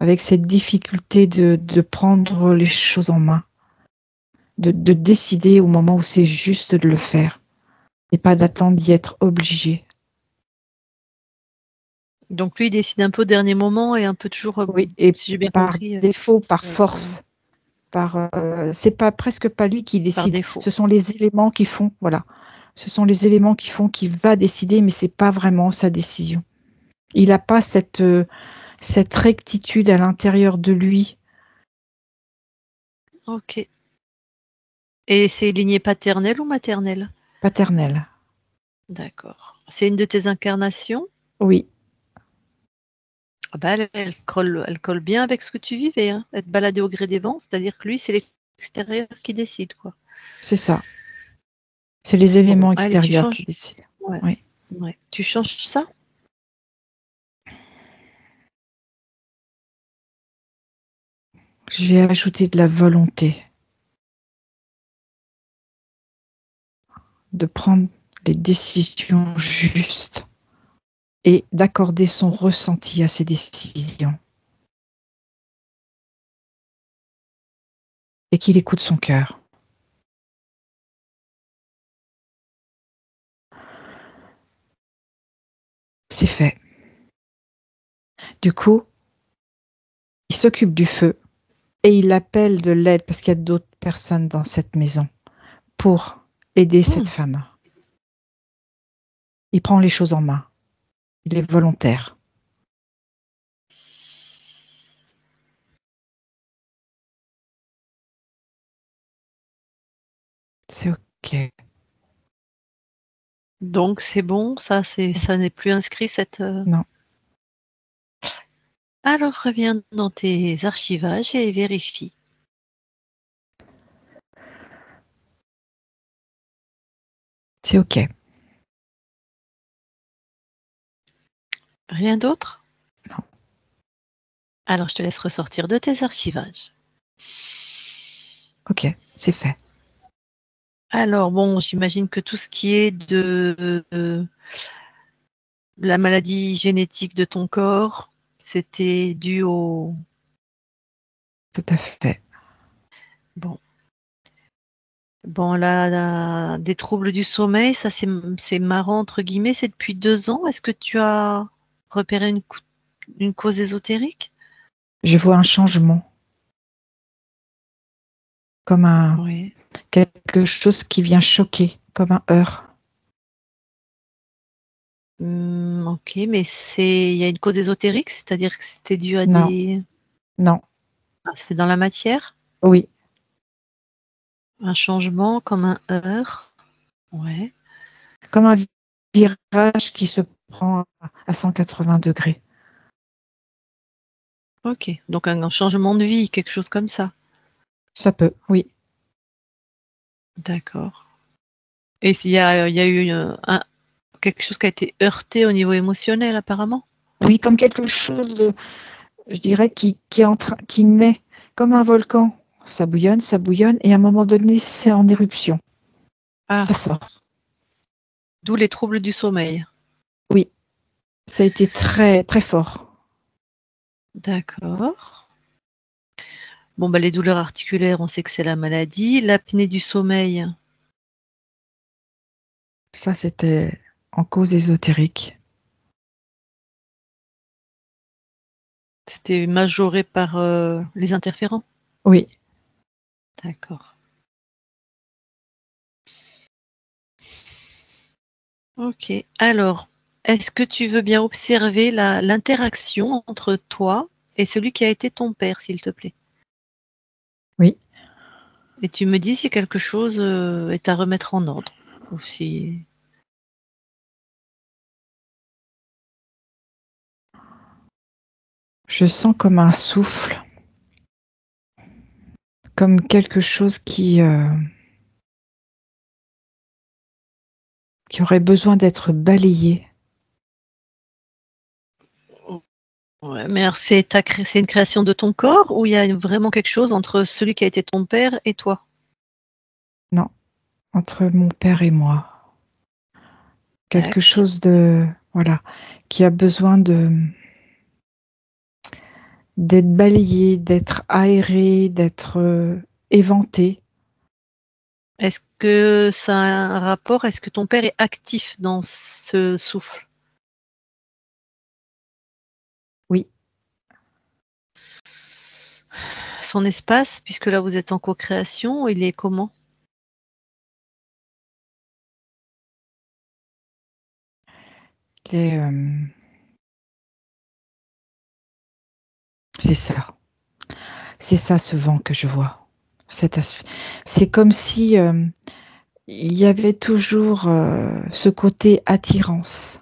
S3: avec cette difficulté de prendre les choses en main, de décider au moment où c'est juste de le faire et pas d'attendre d'y être obligé.
S1: Donc, lui, il décide un peu au dernier moment et un peu toujours,
S3: Oui, et
S1: si j'ai bien
S3: par
S1: compris,
S3: défaut, par force, c'est pas presque pas lui qui
S1: par
S3: décide.
S1: défaut.
S3: Ce sont les éléments qui font, voilà. Ce sont les éléments qui font qu'il va décider, mais c'est pas vraiment sa décision. Il n'a pas cette rectitude à l'intérieur de lui.
S1: Ok. Et c'est lignée paternelle ou maternelle?
S3: Paternelle.
S1: D'accord. C'est une de tes incarnations?
S3: Oui,
S1: Ah bah, elle colle bien avec ce que tu vivais, hein. Être baladé au gré des vents, c'est-à-dire que lui, c'est l'extérieur qui décide, quoi.
S3: c'est ça. C'est les
S1: Bon,
S3: éléments
S1: allez, tu
S3: extérieurs qui
S1: changes.
S3: décident.
S1: Ouais,
S3: Oui.
S1: ouais. Tu changes ça?
S3: Je vais ajouter de la volonté, de prendre les décisions justes et d'accorder son ressenti à ces décisions. et qu'il écoute son cœur. C'est fait. Du coup, il s'occupe du feu et il appelle de l'aide parce qu'il y a d'autres personnes dans cette maison pour aider cette femme. Il prend les choses en main. Il est volontaire. C'est OK.
S1: Donc c'est bon, ça n'est plus inscrit cette.
S3: Non.
S1: Alors reviens dans tes archivages et vérifie.
S3: C'est OK.
S1: Rien d'autre?
S3: Non.
S1: Alors je te laisse ressortir de tes archivages.
S3: OK, c'est fait.
S1: Alors bon, j'imagine que tout ce qui est de la maladie génétique de ton corps, c'était dû au...
S3: Tout à fait.
S1: Bon. Bon, là, des troubles du sommeil, ça c'est marrant, entre guillemets, c'est depuis 2 ans. Est-ce que tu as repéré une cause ésotérique?
S3: Je vois un changement. Comme
S1: Oui.
S3: quelque chose qui vient choquer, comme un heurt.
S1: Ok, mais il y a une cause ésotérique, c'est-à-dire que c'était dû à
S3: Non.
S1: des...
S3: Non.
S1: Ah, c'est dans la matière?
S3: Oui.
S1: Un changement comme un heurt? Ouais.
S3: Comme un virage qui se prend à 180 degrés.
S1: Ok, donc un changement de vie, quelque chose comme ça.
S3: Ça peut, oui.
S1: D'accord. Et il y a eu quelque chose qui a été heurté au niveau émotionnel, apparemment?
S3: Oui, comme quelque chose de, je dirais, qui est en train, qui naît comme un volcan. Ça bouillonne, et à un moment donné, c'est en éruption.
S1: Ah,
S3: Ça sort.
S1: d'où les troubles du sommeil.
S3: Oui, ça a été très, très fort.
S1: D'accord. Bon, bah, les douleurs articulaires, on sait que c'est la maladie. L'apnée du sommeil,
S3: Ça, c'était en cause ésotérique.
S1: c'était majoré par les interférents?
S3: Oui.
S1: D'accord. Ok. Alors, est-ce que tu veux bien observer l'interaction entre toi et celui qui a été ton père, s'il te plaît?
S3: Oui.
S1: Et tu me dis si quelque chose est à remettre en ordre. Ou si...
S3: Je sens comme un souffle, comme quelque chose qui aurait besoin d'être balayé.
S1: Ouais, mais alors c'est une création de ton corps ou il y a vraiment quelque chose entre celui qui a été ton père et toi?
S3: Non, entre mon père et moi. Quelque
S1: Tac.
S3: chose de, voilà, qui a besoin d'être balayé, d'être aéré, d'être éventé.
S1: Est-ce que ça a un rapport? Est-ce que ton père est actif dans ce souffle?
S3: Oui,
S1: Son espace, puisque là vous êtes en co-création, il est comment?
S3: les, c'est ça. C'est ça ce vent que je vois. C'est comme si il y avait toujours ce côté attirance,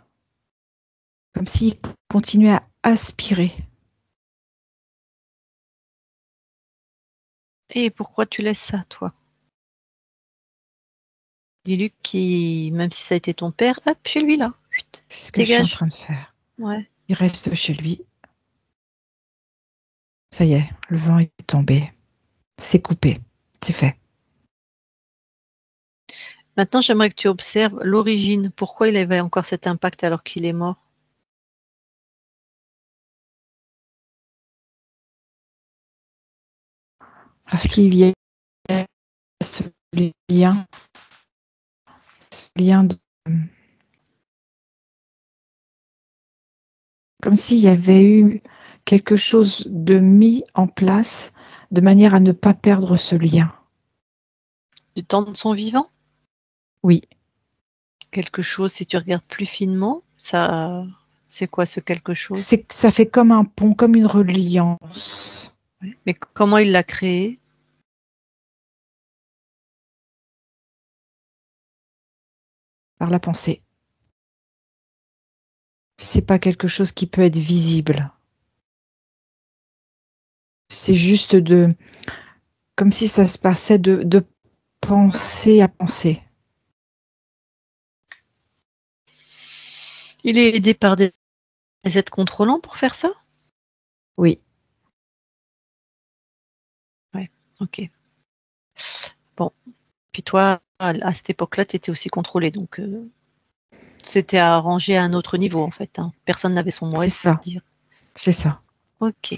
S3: comme s'il continuait à aspirer.
S1: Et pourquoi tu laisses ça, toi? Dis-lui qui, même si ça a été ton père, hop, chez lui là, chut,
S3: C'est ce que je suis en
S1: dégage.
S3: train de faire.
S1: Ouais.
S3: Il reste chez lui. Ça y est, le vent est tombé. C'est coupé. C'est fait.
S1: Maintenant, j'aimerais que tu observes l'origine. Pourquoi il avait encore cet impact alors qu'il est mort?
S3: Parce qu'il y ce lien, comme s'il y avait eu quelque chose de mis en place de manière à ne pas perdre ce lien.
S1: Du temps de son vivant?
S3: Oui.
S1: Quelque chose, si tu regardes plus finement, ça, c'est quoi ce quelque chose?
S3: Ça fait comme un pont, comme une reliance.
S1: Mais comment il l'a créé?
S3: Par la pensée. C'est pas quelque chose qui peut être visible. C'est juste comme si ça se passait de pensée à pensée.
S1: Il est aidé par des êtres contrôlants pour faire ça?
S3: Oui.
S1: Ouais, ok. Bon. Puis toi, à cette époque-là, tu étais aussi contrôlé, donc c'était arrangé à un autre niveau, en fait. Hein. Personne n'avait son mot à
S3: C'est ça.
S1: dire.
S3: C'est ça.
S1: Ok.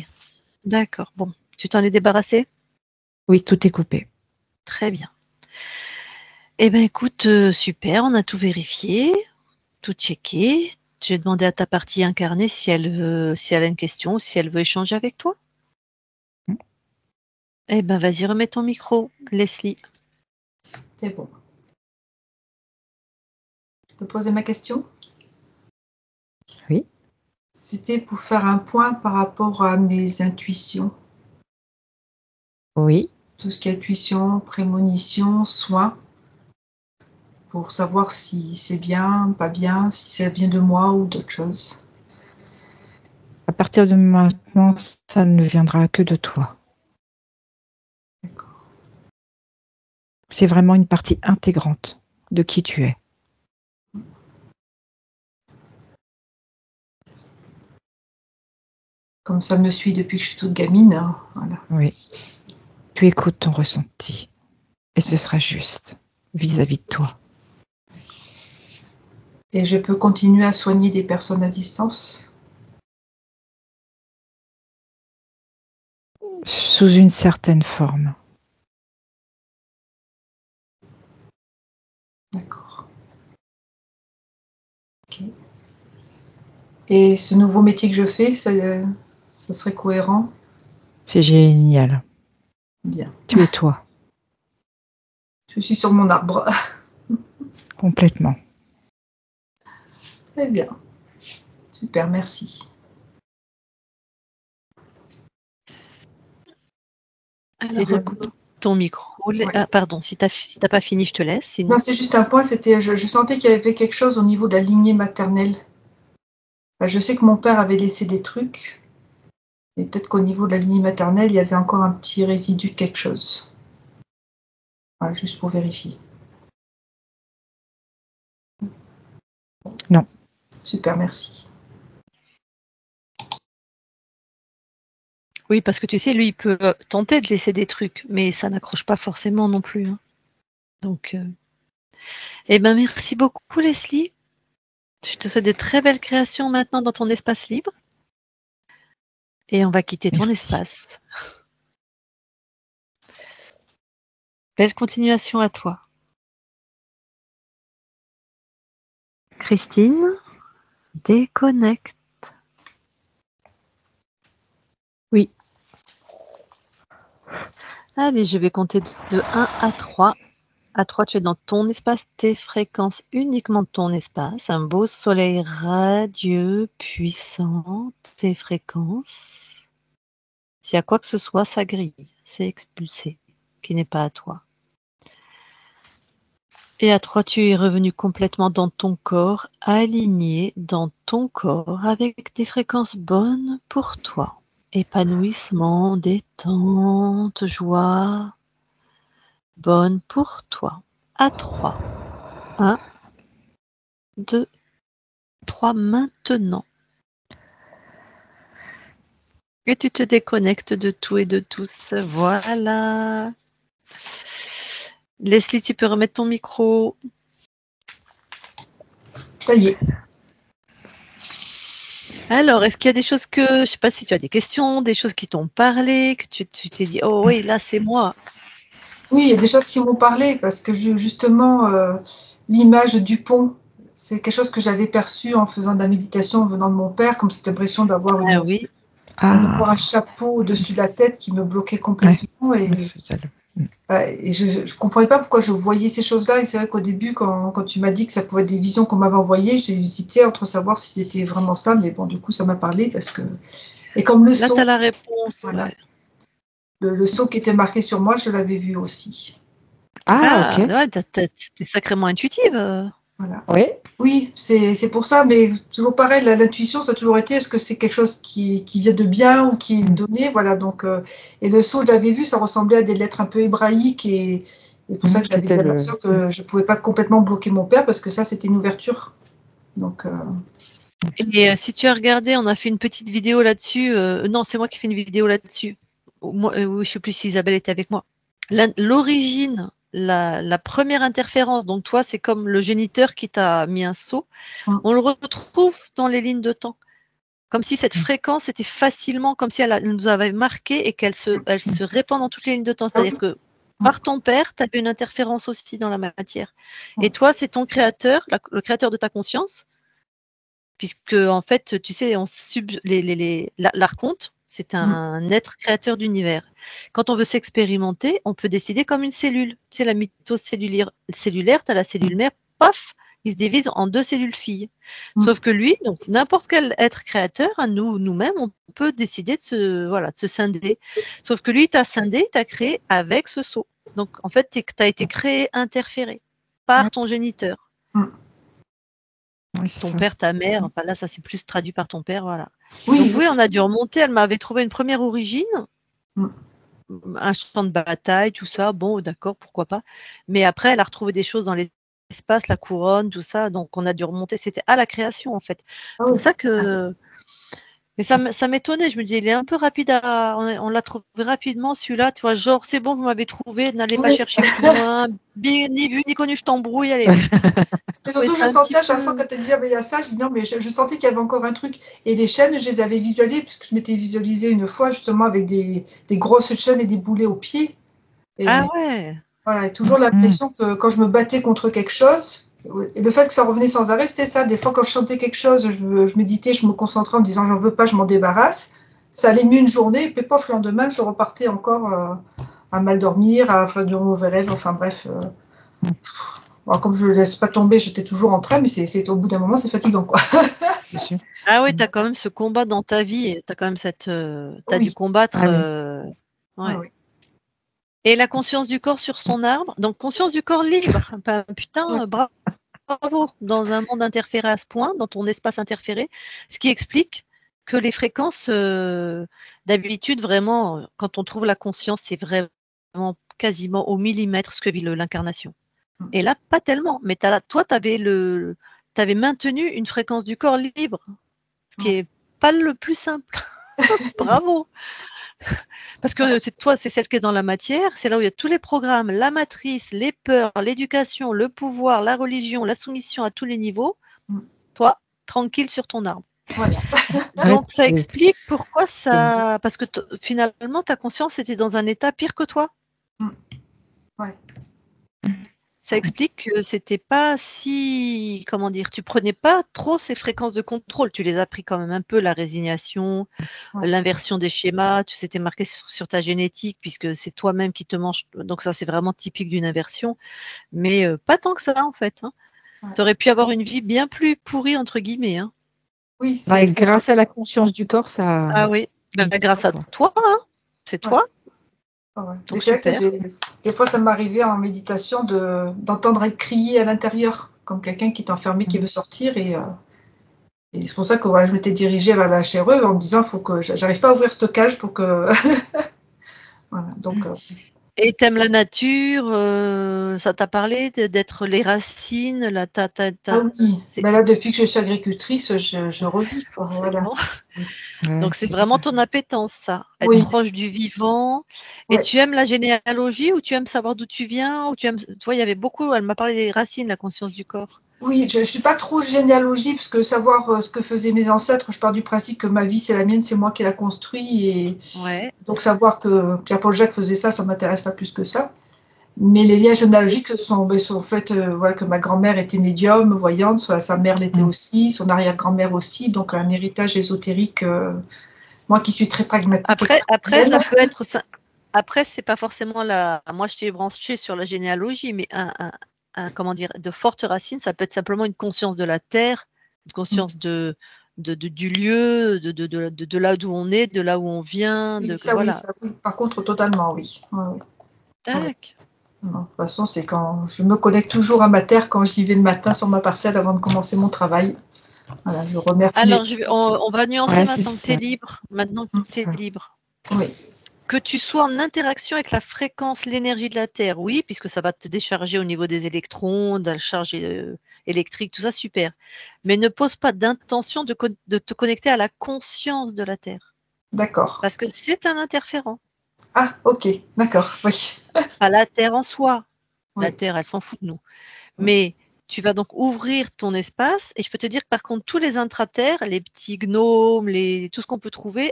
S1: D'accord. Bon. Tu t'en es débarrassé?
S3: Oui, tout est coupé.
S1: Très bien. Eh bien, écoute, super, on a tout vérifié, tout checké. J'ai demandé à ta partie incarnée si elle a une question ou si elle veut échanger avec toi. Eh bien, vas-y, remets ton micro, Leslie.
S2: C'est bon. Je peux poser ma question?
S3: Oui.
S2: C'était pour faire un point par rapport à mes intuitions.
S3: Oui.
S2: Tout ce qui est intuition, prémonition, soin, pour savoir si c'est bien, pas bien, si ça vient de moi ou d'autre chose.
S3: À partir de maintenant, ça ne viendra que de toi.
S2: D'accord.
S3: C'est vraiment une partie intégrante de qui tu es.
S2: Comme ça me suit depuis que je suis toute gamine. Hein, voilà.
S3: Oui. Tu écoutes ton ressenti. Et ce sera juste vis-à-vis de toi.
S2: Et je peux continuer à soigner des personnes à distance?
S3: Sous une certaine forme.
S2: D'accord. Ok. Et ce nouveau métier que je fais, ça serait cohérent?
S3: C'est génial.
S2: Bien.
S3: Tu es toi.
S2: Je suis sur mon arbre.
S3: Complètement.
S2: Très bien. Super, merci.
S1: Alors, recoupe ton micro.
S2: Ouais.
S1: Ah, pardon, si tu n'as pas fini, je te laisse. Sinon...
S2: Non, c'est juste un point, c'était, je sentais qu'il y avait quelque chose au niveau de la lignée maternelle. Enfin, je sais que mon père avait laissé des trucs, et peut-être qu'au niveau de la lignée maternelle, il y avait encore un petit résidu de quelque chose. Voilà, juste pour vérifier.
S3: Non.
S2: Super, merci.
S1: Oui, parce que tu sais, lui, il peut tenter de laisser des trucs, mais ça n'accroche pas forcément non plus. Hein. Donc, eh ben, merci beaucoup, Leslie. Je te souhaite de très belles créations maintenant dans ton espace libre. Et on va quitter ton espace. Belle continuation à toi. Christine, déconnecte.
S3: Oui.
S1: Allez, je vais compter de 1 à 3. À 3, tu es dans ton espace, tes fréquences, uniquement ton espace. Un beau soleil radieux, puissant, tes fréquences. S'il y a quoi que ce soit, ça grille, c'est expulsé, qui n'est pas à toi. Et à 3, tu es revenu complètement dans ton corps, aligné dans ton corps avec des fréquences bonnes pour toi. Épanouissement, détente, joie, bonne pour toi. À 3. 1, 2, 3 maintenant. Et tu te déconnectes de tout et de tous. Voilà. Leslie, tu peux remettre ton micro.
S2: Ça y est.
S1: Alors, est-ce qu'il y a des choses que, je ne sais pas si tu as des questions, des choses qui t'ont parlé, que tu t'es dit, oh oui, là c'est moi.
S2: Oui, il y a des choses qui m'ont parlé parce que justement, l'image du pont, c'est quelque chose que j'avais perçu en faisant de la méditation en venant de mon père, comme cette impression d'avoir
S1: Ah oui.
S2: un chapeau au-dessus de la tête qui me bloquait complètement. Et je ne comprenais pas pourquoi je voyais ces choses-là. Et c'est vrai qu'au début, quand tu m'as dit que ça pouvait être des visions qu'on m'avait envoyées, j'ai hésité entre savoir si c'était vraiment ça. Mais bon, du coup, ça m'a parlé parce que. Et comme le
S1: Là,
S2: sceau.
S1: tu as la réponse.
S2: Voilà.
S1: Ouais.
S2: Le sceau qui était marqué sur moi, je l'avais vu aussi.
S3: Ah, ok.
S1: Ouais, t'es sacrément intuitive.
S2: Voilà.
S3: Oui.
S2: Oui, c'est pour ça, mais toujours pareil, l'intuition, ça a toujours été, est-ce que c'est quelque chose qui vient de bien ou qui est donné, voilà, donc, et le sceau, je l'avais vu, ça ressemblait à des lettres un peu hébraïques, et c'est pour ça que j'avais dit à ma soeur que je ne pouvais pas complètement bloquer mon père, parce que ça, c'était une ouverture. Donc,
S1: Et si tu as regardé, on a fait une petite vidéo là-dessus. Non, c'est moi qui fais une vidéo là-dessus. Moi, je ne sais plus si Isabelle était avec moi. L'origine, la première interférence, donc toi, c'est comme le géniteur qui t'a mis un sceau. On le retrouve dans les lignes de temps. Comme si cette fréquence était facilement, comme si elle nous avait marqué et qu'elle se répand dans toutes les lignes de temps. C'est-à-dire que par ton père, tu avais une interférence aussi dans la matière. Et toi, c'est ton créateur, le créateur de ta conscience, puisque en fait, tu sais, l'archonte, c'est un être créateur d'univers. Quand on veut s'expérimenter, on peut décider comme une cellule. Tu sais, la mitose cellulaire, tu as la cellule mère, paf, il se divise en 2 cellules filles. Sauf que lui, donc n'importe quel être créateur, nous-mêmes, on peut décider de se scinder. Sauf que lui, t'as scindé, t'as créé avec ce sceau. Donc en fait, tu as été créé, interféré par ton géniteur. Ton père, ta mère, enfin là, ça c'est plus traduit par ton père, voilà.
S2: oui,
S1: Donc oui, on a dû remonter, elle m'avait trouvé une première origine, un champ de bataille, tout ça, bon, d'accord, pourquoi pas. Mais après, elle a retrouvé des choses dans l'espace, la couronne, tout ça, donc on a dû remonter, c'était à la création en fait. Pour ça que. Mais ça m'étonnait, je me disais, il est un peu rapide on l'a trouvé rapidement celui-là, tu vois, genre, c'est bon, vous m'avez trouvé, n'allez pas chercher plus loin, ni vu ni connu, je t'embrouille, allez.
S2: Mais surtout, je sentais à chaque fois quand elle disait, ah, ben, il y a ça, je dis non, mais je sentais qu'il y avait encore un truc. Et les chaînes, je les avais visualisées, puisque je m'étais visualisée une fois, justement, avec des grosses chaînes et des boulets aux pieds. Et,
S1: ah ouais.
S2: Voilà, et toujours l'impression que quand je me battais contre quelque chose, et le fait que ça revenait sans arrêt, c'était ça. Des fois, quand je chantais quelque chose, je méditais, je me concentrais en me disant, j'en veux pas, je m'en débarrasse. Ça allait mieux une journée, et puis pof, le lendemain, je repartais encore à mal dormir, à faire de mauvais rêves, enfin bref. Alors, comme je ne le laisse pas tomber, j'étais toujours en train, mais c'est au bout d'un moment, c'est fatigant, quoi.
S1: Ah oui, tu as quand même ce combat dans ta vie, et tu as quand même t'as dû combattre. Ouais.
S2: Oui.
S1: Et la conscience du corps sur son arbre, donc conscience du corps libre. Putain, bravo, dans un monde interféré à ce point, dans ton espace interféré, ce qui explique que les fréquences, d'habitude, vraiment, quand on trouve la conscience, c'est vraiment quasiment au millimètre ce que vit l'incarnation. Et là, pas tellement, mais toi, tu avais maintenu une fréquence du corps libre, ce qui n'est pas le plus simple. Bravo. Parce que c'est celle qui est dans la matière, c'est là où il y a tous les programmes, la matrice, les peurs, l'éducation, le pouvoir, la religion, la soumission à tous les niveaux. Toi, tranquille sur ton arbre.
S2: Voilà.
S1: Donc ça explique pourquoi ça. Parce que finalement, ta conscience était dans un état pire que toi.
S2: Ouais.
S1: Ça explique que c'était pas si, comment dire, tu prenais pas trop ces fréquences de contrôle. Tu les as pris quand même un peu, la résignation, l'inversion des schémas. Tu s'étais marqué sur ta génétique puisque c'est toi-même qui te manges. Donc ça, c'est vraiment typique d'une inversion. Mais pas tant que ça en fait. Hein. Tu aurais pu avoir une vie bien plus pourrie entre guillemets. Hein.
S2: Oui,
S3: grâce à la conscience du corps, ça.
S1: Ah oui, grâce à toi. Hein. C'est toi.
S2: Mais c'est vrai que des fois, ça m'arrivait en méditation d'entendre crier à l'intérieur, comme quelqu'un qui est enfermé, qui veut sortir. Et c'est pour ça que je m'étais dirigée vers la chèvre en me disant, faut que j'arrive pas à ouvrir ce cage pour que. Voilà, donc.
S1: Et t'aimes la nature, ça t'a parlé d'être les racines,
S2: Ah oui, là depuis que je suis agricultrice, je revis. Voilà.
S1: Donc c'est vraiment ton appétence, ça, être proche du vivant. Et tu aimes la généalogie ou tu aimes savoir d'où tu viens ou tu aimes. Tu vois, il y avait beaucoup. Elle m'a parlé des racines, la conscience du corps.
S2: Oui, je ne suis pas trop généalogie, parce que savoir ce que faisaient mes ancêtres, je pars du principe que ma vie, c'est la mienne, c'est moi qui la construit. Et donc savoir que Pierre-Paul Jacques faisait ça, ça ne m'intéresse pas plus que ça. Mais les liens généalogiques sont en fait, voilà, que ma grand-mère était médium, voyante, sa mère l'était aussi, son arrière-grand-mère aussi, donc un héritage ésotérique. Moi qui suis très pragmatique.
S1: Après, ça peut être ça. Après, c'est pas forcément moi, je t'ai branché sur la généalogie, mais comment dire, de fortes racines, ça peut être simplement une conscience de la terre, une conscience du lieu, de là d'où on est, de là où on vient.
S2: Oui,
S1: Voilà.
S2: oui. Par contre, totalement, oui. Ouais.
S1: Tac.
S2: Non, de toute façon, c'est quand je me connecte toujours à ma terre quand j'y vais le matin sur ma parcelle avant de commencer mon travail. Voilà, je remercie.
S1: Alors, on va nuancer maintenant que tu es libre. Maintenant que tu es libre.
S2: Oui.
S1: Que tu sois en interaction avec la fréquence, l'énergie de la Terre, oui, puisque ça va te décharger au niveau des électrons, de la charge électrique, tout ça, super. Mais ne pose pas d'intention de te connecter à la conscience de la Terre.
S2: D'accord.
S1: Parce que c'est un interférent.
S2: Ah, ok, d'accord, oui.
S1: Pas la Terre en soi.
S2: Oui.
S1: La Terre, elle s'en fout de nous. Mais tu vas donc ouvrir ton espace, et je peux te dire que par contre, tous les intraterres, les petits gnomes, tout ce qu'on peut trouver,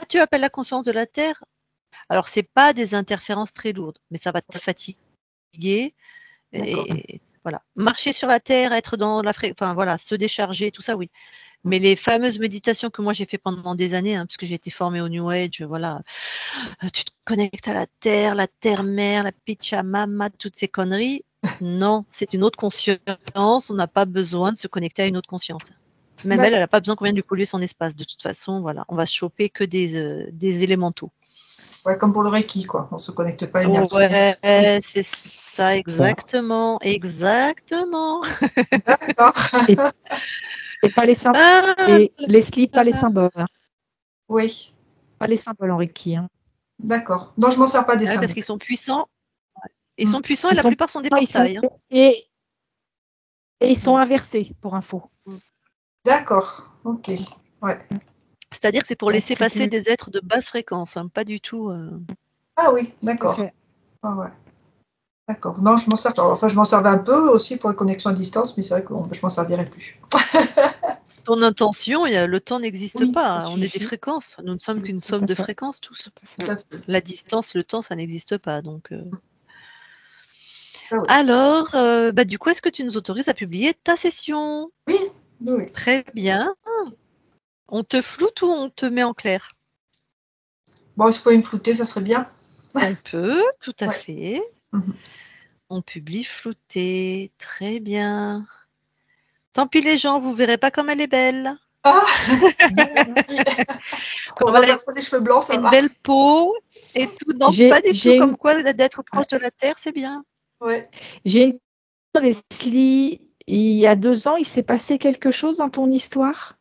S1: tu appelles la conscience de la Terre. Alors, c'est pas des interférences très lourdes, mais ça va te fatiguer. Et voilà. Marcher sur la terre, être dans enfin voilà, se décharger, tout ça, oui. Mais les fameuses méditations que moi j'ai fait pendant des années, parce que j'ai été formée au New Age, voilà, tu te connectes à la terre-mère, la Pachamama, toutes ces conneries. Non, c'est une autre conscience. On n'a pas besoin de se connecter à une autre conscience. Même elle n'a pas besoin qu'on vienne lui polluer son espace. De toute façon, voilà, on va se choper que des élémentaux.
S2: Ouais, comme pour le Reiki, quoi. On ne se connecte pas à l'énergie.
S1: Ouais, c'est ça, exactement. Exactement.
S2: D'accord.
S3: Et pas les symboles. Leslie, pas les symboles.
S2: Oui.
S3: Pas les symboles en Reiki. Hein.
S2: D'accord. Donc, je ne m'en sers pas des symboles.
S1: Parce qu'ils sont puissants. Ils sont puissants et la plupart sont des portails.
S3: Et ils sont inversés, pour info.
S2: D'accord. Ok. Ouais.
S1: C'est-à-dire que c'est pour laisser passer des êtres de basse fréquence, pas du tout.
S2: Ah oui, d'accord. Ah ouais. D'accord. Non, je m'en sers pas. Enfin, je m'en servais un peu aussi pour les connexions à distance, mais c'est vrai que je m'en servirai plus.
S1: Ton intention, le temps n'existe pas. On est des fréquences. Nous ne sommes qu'une somme de fréquences tous. La distance, le temps, ça n'existe pas. Donc.
S2: Ah oui.
S1: Alors, du coup, est-ce que tu nous autorises à publier ta session?
S2: Oui. Oui.
S1: Très bien. On te floute ou on te met en clair?
S2: Bon, si vous pouvez me flouter, ça serait bien.
S1: On peut, tout à fait. On publie flouté. Très bien. Tant pis les gens, vous verrez pas comme elle est belle.
S2: Ah. On va mettre les cheveux blancs, ça va.
S1: Une belle peau et tout. Non, pas du tout. Comme quoi, d'être proche de la terre, c'est bien.
S2: Ouais.
S3: J'ai une question, Leslie. Il y a 2 ans, il s'est passé quelque chose dans ton histoire?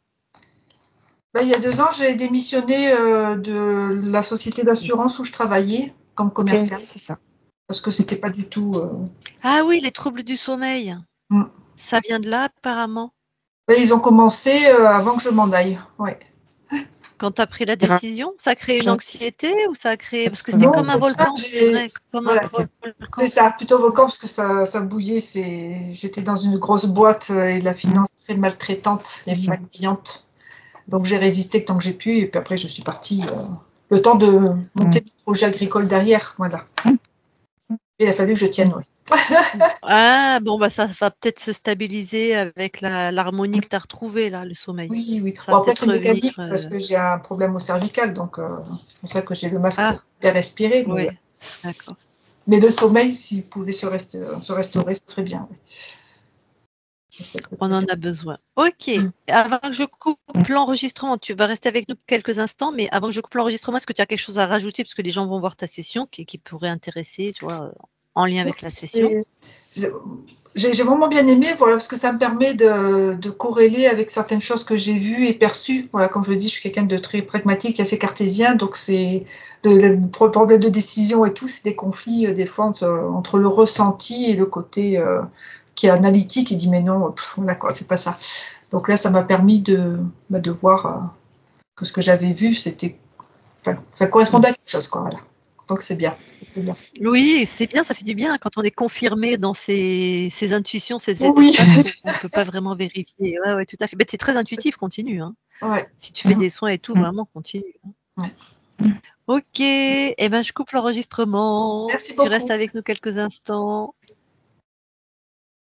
S2: Il y a 2 ans, j'ai démissionné de la société d'assurance où je travaillais comme commercial.
S3: C'est ça.
S2: Parce que c'était pas du tout.
S1: Ah oui, les troubles du sommeil. Ça vient de là, apparemment.
S2: Ils ont commencé avant que je m'en aille. Ouais.
S1: Quand tu as pris la décision, ça a créé une anxiété ou ça a créé. Parce que c'était comme un volcan, c'est vrai.
S2: C'est ça, plutôt volcan parce que ça bouillait. J'étais dans une grosse boîte et de la finance très maltraitante et malveillante. Donc j'ai résisté tant que j'ai pu et puis après je suis partie. Le temps de monter le projet agricole derrière, voilà. Il a fallu que je tienne, oui.
S1: Ah, bon, ça va peut-être se stabiliser avec l'harmonie que tu as retrouvée, là, le sommeil.
S2: Oui, oui. Bon, après, c'est mécanique parce que j'ai un problème au cervical, donc c'est pour ça que j'ai le masque pour bien respirer.
S1: Oui, d'accord.
S2: Mais le sommeil, s'il pouvait se restaurer, ce serait bien. Oui.
S1: On en a besoin. Ok. Avant que je coupe l'enregistrement, tu vas rester avec nous quelques instants, mais avant que je coupe l'enregistrement, est-ce que tu as quelque chose à rajouter parce que les gens vont voir ta session qui pourrait intéresser, tu vois, en lien avec la session?
S2: J'ai vraiment bien aimé, voilà, parce que ça me permet de corréler avec certaines choses que j'ai vues et perçues. Voilà, comme je le dis, je suis quelqu'un de très pragmatique, assez cartésien, donc c'est le problème de décision et tout, c'est des conflits des fois entre le ressenti et le côté qui est analytique et dit mais non, d'accord, c'est pas ça. Donc là, ça m'a permis de voir que ce que j'avais vu, ça correspondait à quelque chose, quoi. Voilà. Donc c'est bien.
S1: Oui, c'est bien, ça fait du bien quand on est confirmé dans ses intuitions, ses états qu'on ne peut pas vraiment vérifier. Ouais, tout à fait. C'est très intuitif, continue. Hein.
S2: Ouais.
S1: Si tu fais des soins et tout, vraiment continue.
S2: Ouais.
S1: Ok, eh ben, je coupe l'enregistrement.
S2: Merci
S1: Tu restes
S2: beaucoup.
S1: avec nous quelques instants.